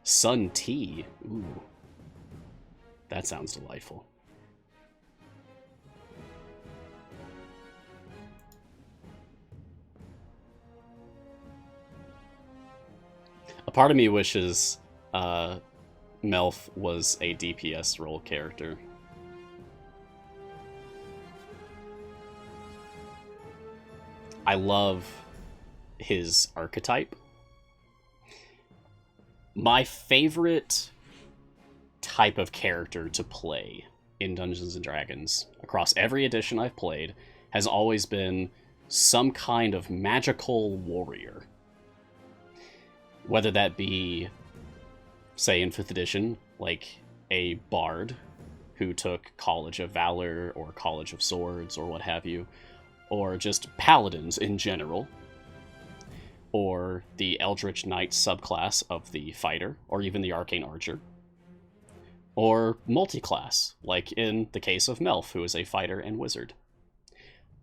Sun Tea. Ooh. That sounds delightful. A part of me wishes Melf was a DPS role character. I love his archetype. My favorite type of character to play in Dungeons & Dragons, across every edition I've played, has always been some kind of magical warrior. Whether that be, say in 5th edition, like a bard who took College of Valor or College of Swords or what have you, or just paladins in general, or the Eldritch Knight subclass of the fighter, or even the Arcane Archer, or multi-class, like in the case of Melf, who is a fighter and wizard.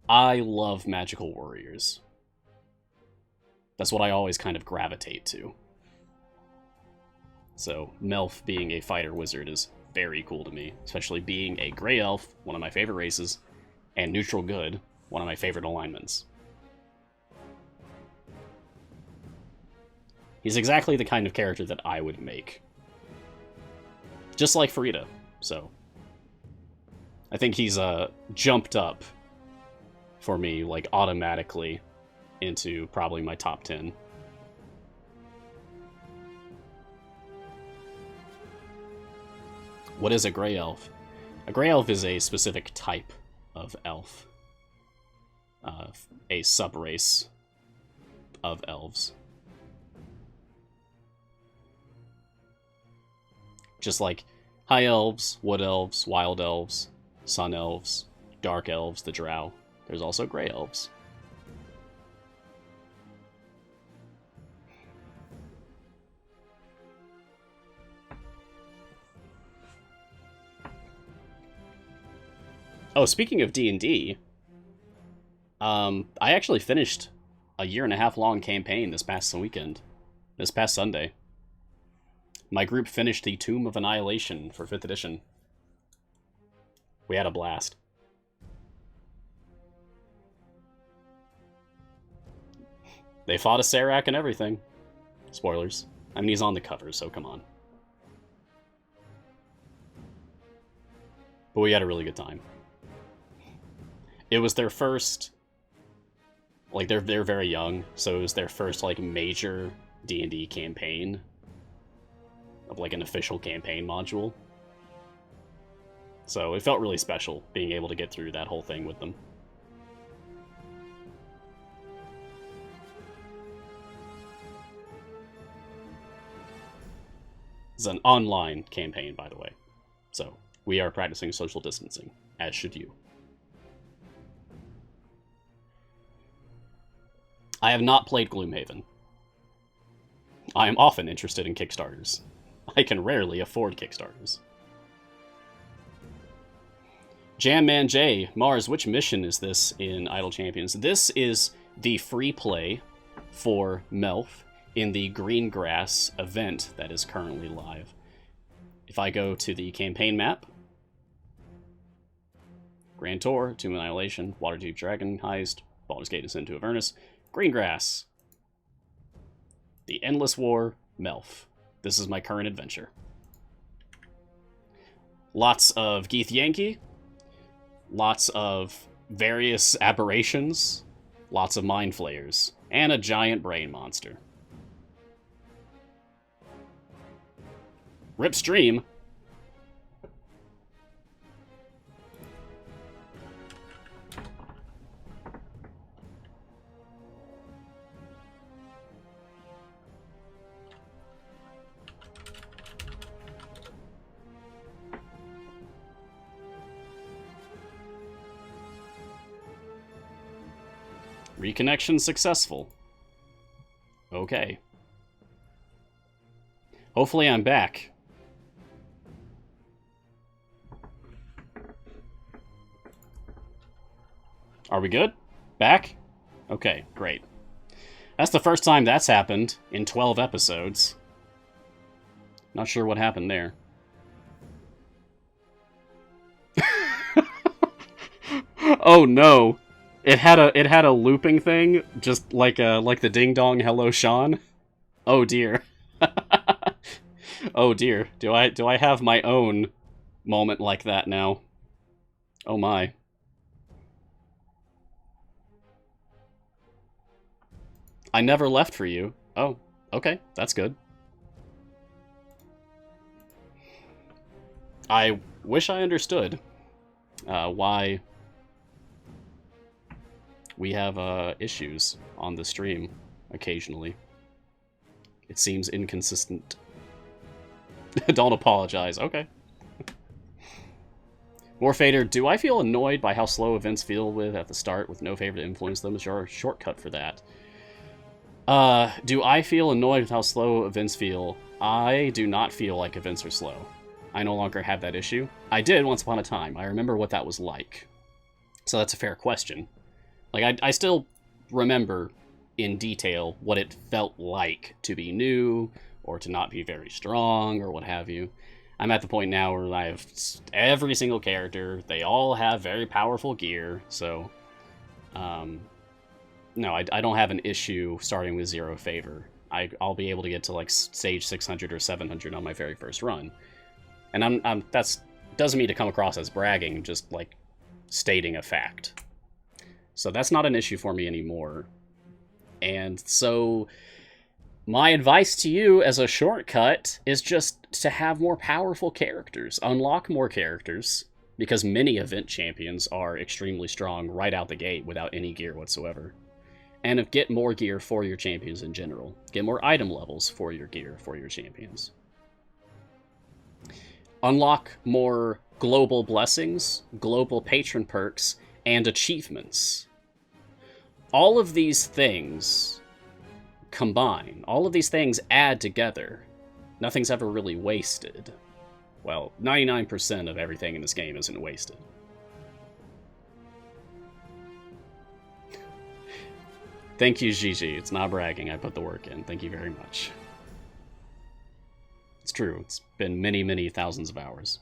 I love magical warriors. That's what I always kind of gravitate to. So Melf being a fighter wizard is very cool to me, especially being a Grey Elf, one of my favorite races, and neutral good, one of my favorite alignments. He's exactly the kind of character that I would make. Just like Frida, so I think he's jumped up for me, like, automatically into probably my top 10. What is a Grey Elf? A Grey Elf is a specific type of elf. A subrace of elves. Just like High Elves, Wood Elves, Wild Elves, Sun Elves, Dark Elves, the Drow. There's also Grey Elves. Oh, speaking of D&D, I actually finished a 1.5 long campaign this past weekend. This past Sunday. My group finished the Tomb of Annihilation for 5th edition. We had a blast. They fought a Serac and everything. Spoilers. I mean, he's on the cover, so come on. But we had a really good time. It was their first... Like, they're very young, so it was their first, like, major D&D campaign. Of, like, an official campaign module. So it felt really special, being able to get through that whole thing with them. It's an online campaign, by the way. So, we are practicing social distancing, as should you. I have not played Gloomhaven. I am often interested in Kickstarters. I can rarely afford Kickstarters. Jamman J, Mars, which mission is this in Idle Champions? This is the free play for Melf in the Greengrass event that is currently live. If I go to the campaign map, Grand Tour, Tomb of Annihilation, Waterdeep Dragon Heist, Baldur's Gate Ascent to Avernus, Greengrass, The Endless War, Melf. This is my current adventure. Lots of Geeth Yankee, lots of various aberrations, lots of mind flayers, and a giant brain monster. Ripstream. Reconnection successful. Okay. Hopefully I'm back. Are we good? Back? Okay, great. That's the first time that's happened in 12 episodes. Not sure what happened there. Oh no. It had a looping thing, just like the ding dong hello Sean. Oh dear. Oh dear. Do I have my own moment like that now? Oh my. I never left for you. Oh, okay, that's good. I wish I understood why we have issues on the stream occasionally. It seems inconsistent. Don't apologize. Okay. Warfader, do I feel annoyed by how slow events feel at the start with no favor to influence them? Is there a shortcut for that? Do I feel annoyed with how slow events feel? I do not feel like events are slow. I no longer have that issue. I did once upon a time. I remember what that was like. So that's a fair question. Like, I still remember in detail what it felt like to be new, or to not be very strong, or what have you. I'm at the point now where I have every single character. They all have very powerful gear, so... no, I don't have an issue starting with 0 favor. I'll be able to get to, like, stage 600 or 700 on my very first run. And that's doesn't mean to come across as bragging, just, like, stating a fact. So that's not an issue for me anymore. And so my advice to you as a shortcut is just to have more powerful characters. Unlock more characters, because many event champions are extremely strong right out the gate without any gear whatsoever. And get more gear for your champions in general. Get more item levels for your gear for your champions. Unlock more global blessings, global patron perks, and achievements. All of these things combine. All of these things add together. Nothing's ever really wasted. Well, 99% of everything in this game isn't wasted. Thank you, Gigi. It's not bragging. I put the work in. Thank you very much. It's true. It's been many, many thousands of hours.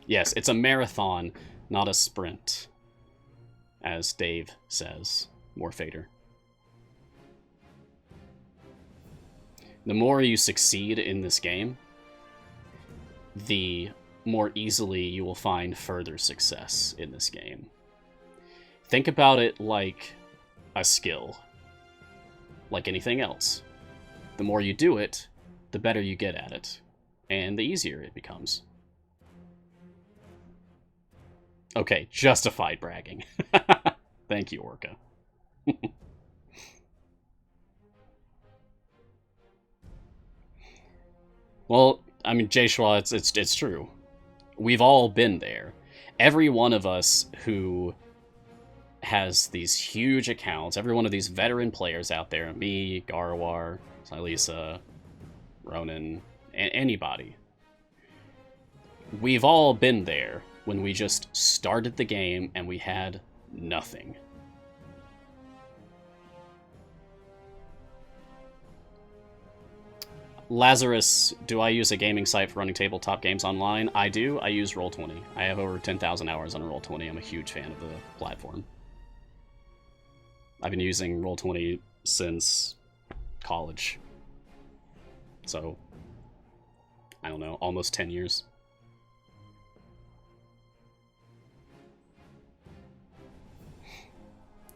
Yes, it's a marathon, not a sprint. As Dave says. Warfader. The more you succeed in this game, the more easily you will find further success in this game. Think about it like a skill. Like anything else. The more you do it, the better you get at it. And the easier it becomes. Okay, justified bragging. Thank you, Orca. Well, I mean, Jay Schwa, it's true. We've all been there. Every one of us who has these huge accounts, every one of these veteran players out there, me, Garwar, Silisa, Ronan, and anybody. We've all been there when we just started the game and we had nothing. Lazarus, do I use a gaming site for running tabletop games online? I do. I use Roll20. I have over 10,000 hours on Roll20. I'm a huge fan of the platform. I've been using Roll20 since college. So, I don't know, almost 10 years.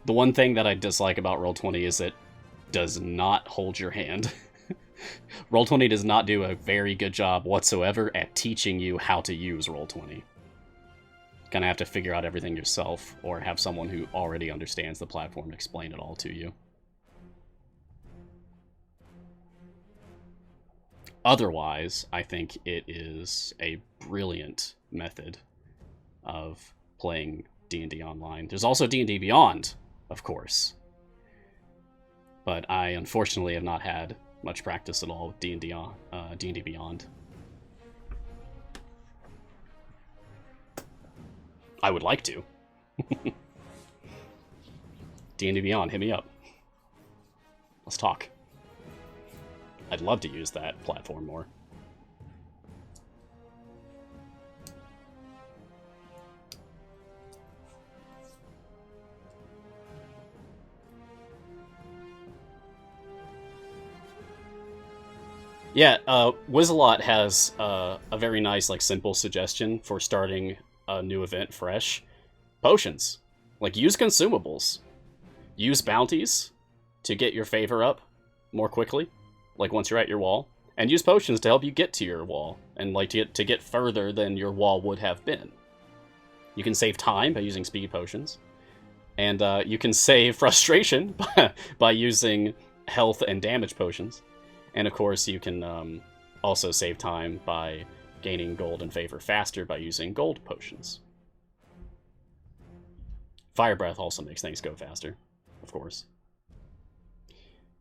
The one thing that I dislike about Roll20 is it does not hold your hand. Roll20 does not do a very good job whatsoever at teaching you how to use Roll20. Gonna have to figure out everything yourself, or have someone who already understands the platform explain it all to you. Otherwise, I think it is a brilliant method of playing D&D online. There's also D&D Beyond, of course. but I unfortunately have not had much practice at all with D&D Beyond. I would like to. D&D Beyond, hit me up. Let's talk. I'd love to use that platform more. Yeah, Wizalot has a very nice, like, simple suggestion for starting a new event fresh. Potions. Like, use consumables. Use bounties to get your favor up more quickly, like once you're at your wall. And use potions to help you get to your wall, and like to get further than your wall would have been. You can save time by using speed potions. And you can save frustration by using health and damage potions. And of course, you can also save time by gaining gold and favor faster by using gold potions. Fire Breath also makes things go faster, of course.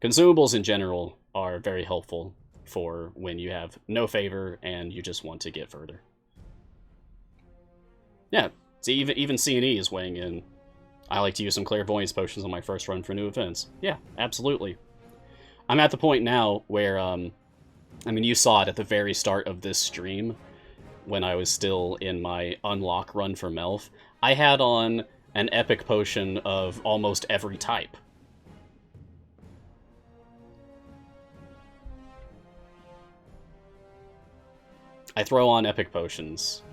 Consumables in general are very helpful for when you have no favor and you just want to get further. Yeah, see, even C&E is weighing in. I like to use some clairvoyance potions on my first run for new events. Yeah, absolutely. I'm at the point now where, I mean, you saw it at the very start of this stream, when I was still in my unlock run for Melf. I had on an epic potion of almost every type. I throw on epic potions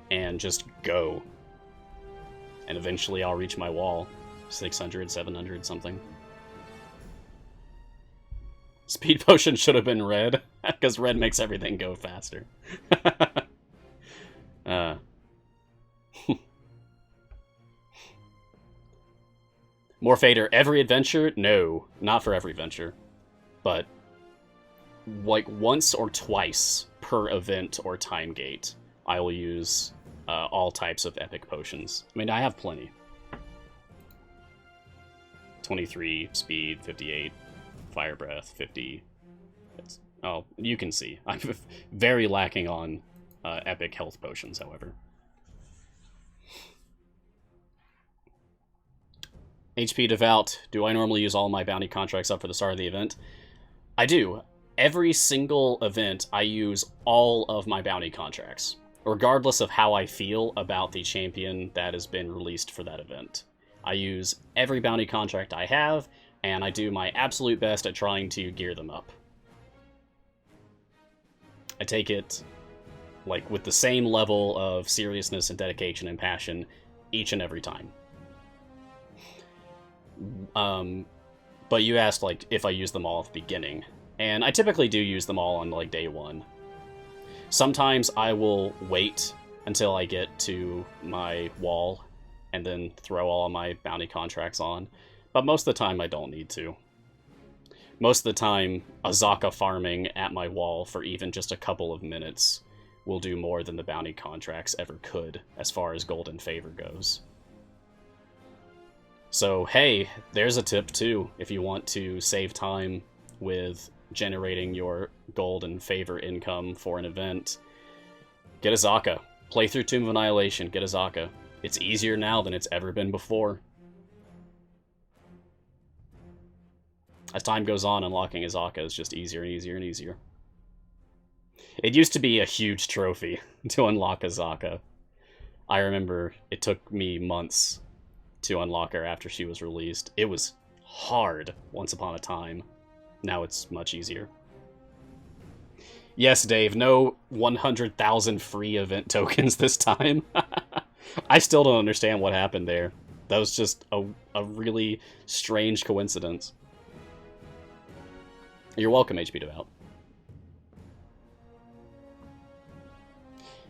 and just go. And eventually I'll reach my wall. 600, 700, something. Speed potion should have been red, because red makes everything go faster. More fader every adventure? No, not for every adventure. But, like, once or twice per event or time gate, I will use all types of epic potions. I mean, I have plenty. 23 speed, 58 fire breath, 50. Oh, you can see. I'm very lacking on epic health potions, however. HP Devout. Do I normally use all my bounty contracts up for the start of the event? I do. Every single event, I use all of my bounty contracts, regardless of how I feel about the champion that has been released for that event. I use every bounty contract I have, and I do my absolute best at trying to gear them up. I take it, like, with the same level of seriousness and dedication and passion each and every time. But you asked, like, if I use them all at the beginning. And I typically do use them all on, like, day one. Sometimes I will wait until I get to my wall and then throw all of my bounty contracts on. But most of the time, I don't need to. Most of the time, Azaka farming at my wall for even just a couple of minutes will do more than the bounty contracts ever could, as far as gold and favor goes. So, hey, there's a tip, too, if you want to save time with generating your gold and favor income for an event. Get Azaka. Play through Tomb of Annihilation, get Azaka. It's easier now than it's ever been before. As time goes on, unlocking Azaka is just easier and easier and easier. It used to be a huge trophy to unlock Azaka. I remember it took me months to unlock her after she was released. It was hard once upon a time. Now it's much easier. Yes, Dave, no 100,000 free event tokens this time. I still don't understand what happened there. That was just a really strange coincidence. You're welcome, HP Devout.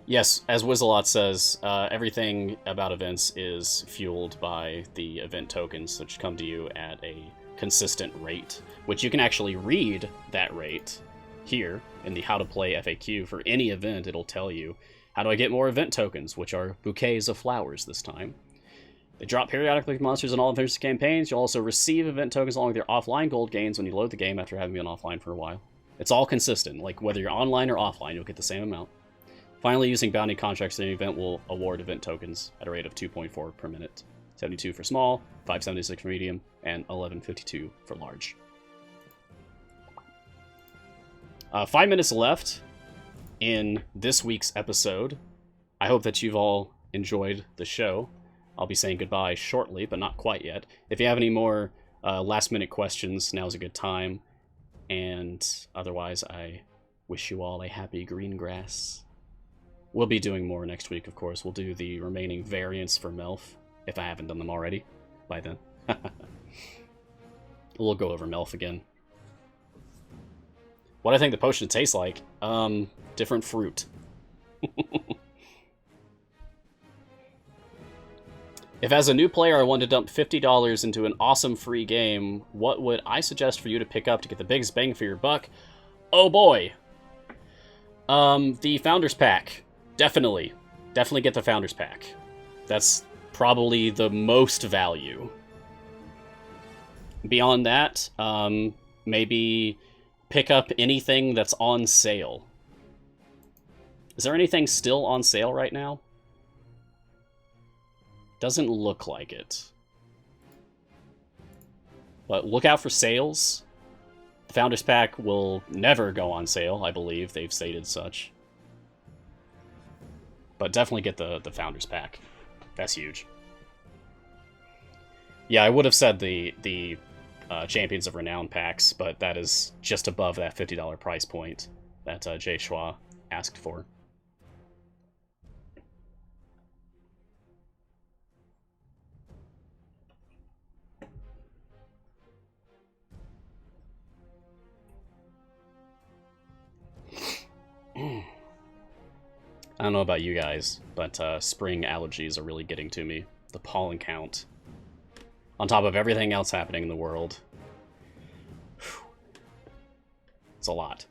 Yes, as Wizalot says, everything about events is fueled by the event tokens, which come to you at a consistent rate, which you can actually read that rate here in the How to Play FAQ for any event. It'll tell you, how do I get more event tokens, which are bouquets of flowers this time. They drop periodically for monsters in all adventures campaigns. You'll also receive event tokens along with your offline gold gains when you load the game after having been offline for a while. It's all consistent. Like, whether you're online or offline, you'll get the same amount. Finally, using bounty contracts in the event will award event tokens at a rate of 2.4 per minute. 72 for small, 576 for medium, and 1152 for large. 5 minutes left in this week's episode. I hope that you've all enjoyed the show. I'll be saying goodbye shortly, but not quite yet. If you have any more last-minute questions, now's a good time. And otherwise, I wish you all a happy green grass. We'll be doing more next week, of course. We'll do the remaining variants for Melf, if I haven't done them already by then. We'll go over Melf again. What I think the potion tastes like? Different fruit. If as a new player I want to dump $50 into an awesome free game, what would I suggest for you to pick up to get the biggest bang for your buck? Oh boy. The Founders Pack. Definitely. Definitely get the Founders Pack. That's probably the most value. Beyond that, maybe pick up anything that's on sale. Is there anything still on sale right now? Doesn't look like it. But look out for sales. The Founders Pack will never go on sale, I believe. They've stated such. But definitely get the Founders Pack. That's huge. Yeah, I would have said the Champions of Renown packs, but that is just above that $50 price point that Jay Schwa asked for. I don't know about you guys, but spring allergies are really getting to me. The pollen count. On top of everything else happening in the world. Whew. It's a lot.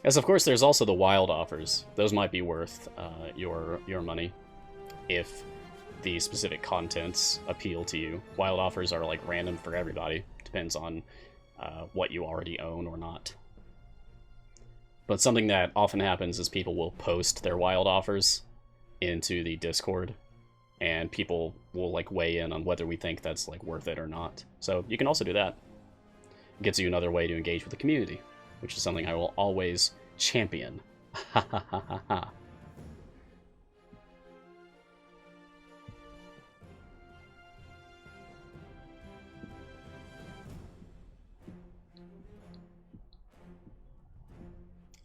As of course, there's also the wild offers. Those might be worth your money if the specific contents appeal to you. Wild offers are like random for everybody. Depends on what you already own or not. But something that often happens is people will post their wild offers into the Discord, and people will like weigh in on whether we think that's like worth it or not. So you can also do that. It gets you another way to engage with the community, which is something I will always champion. Ha ha ha ha ha.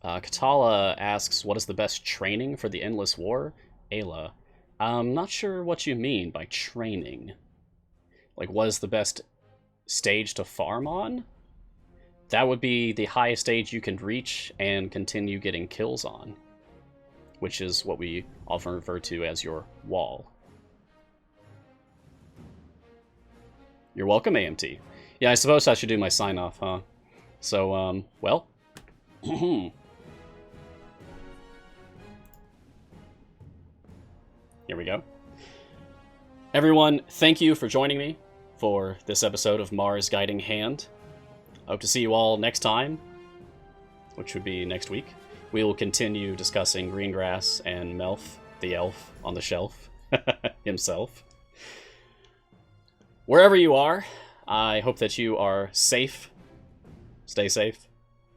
Katala asks, what is the best training for the Endless War? Ayla. I'm not sure what you mean by training. Like, what is the best stage to farm on? That would be the highest stage you can reach and continue getting kills on, which is what we often refer to as your wall. You're welcome, AMT. Yeah, I suppose I should do my sign-off, huh? So, well... Here we go. Everyone, thank you for joining me for this episode of Mars Guiding Hand. I hope to see you all next time, which would be next week. We will continue discussing Greengrass and Melf, the elf on the shelf, himself. Wherever you are, I hope that you are safe. Stay safe.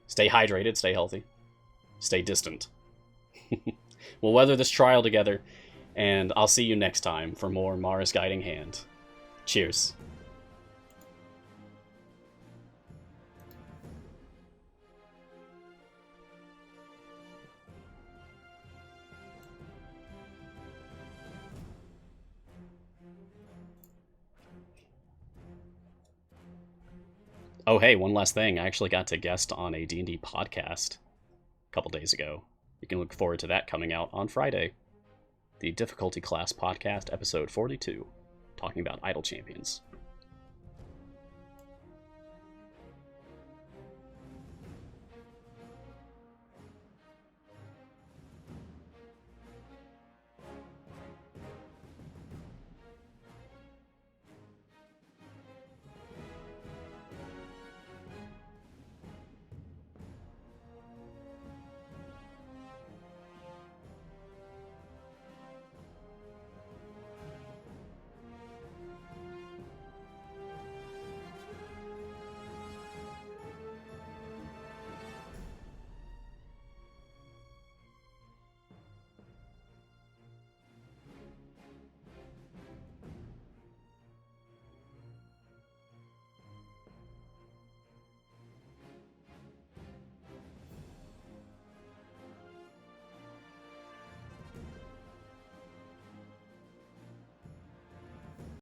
Stay hydrated, stay healthy. Stay distant. We'll weather this trial together. And I'll see you next time for more Mars Guiding Hand. Cheers. Oh, hey, one last thing. I actually got to guest on a D&D podcast a couple days ago. You can look forward to that coming out on Friday. The Difficulty Class Podcast, episode 42, talking about Idle Champions.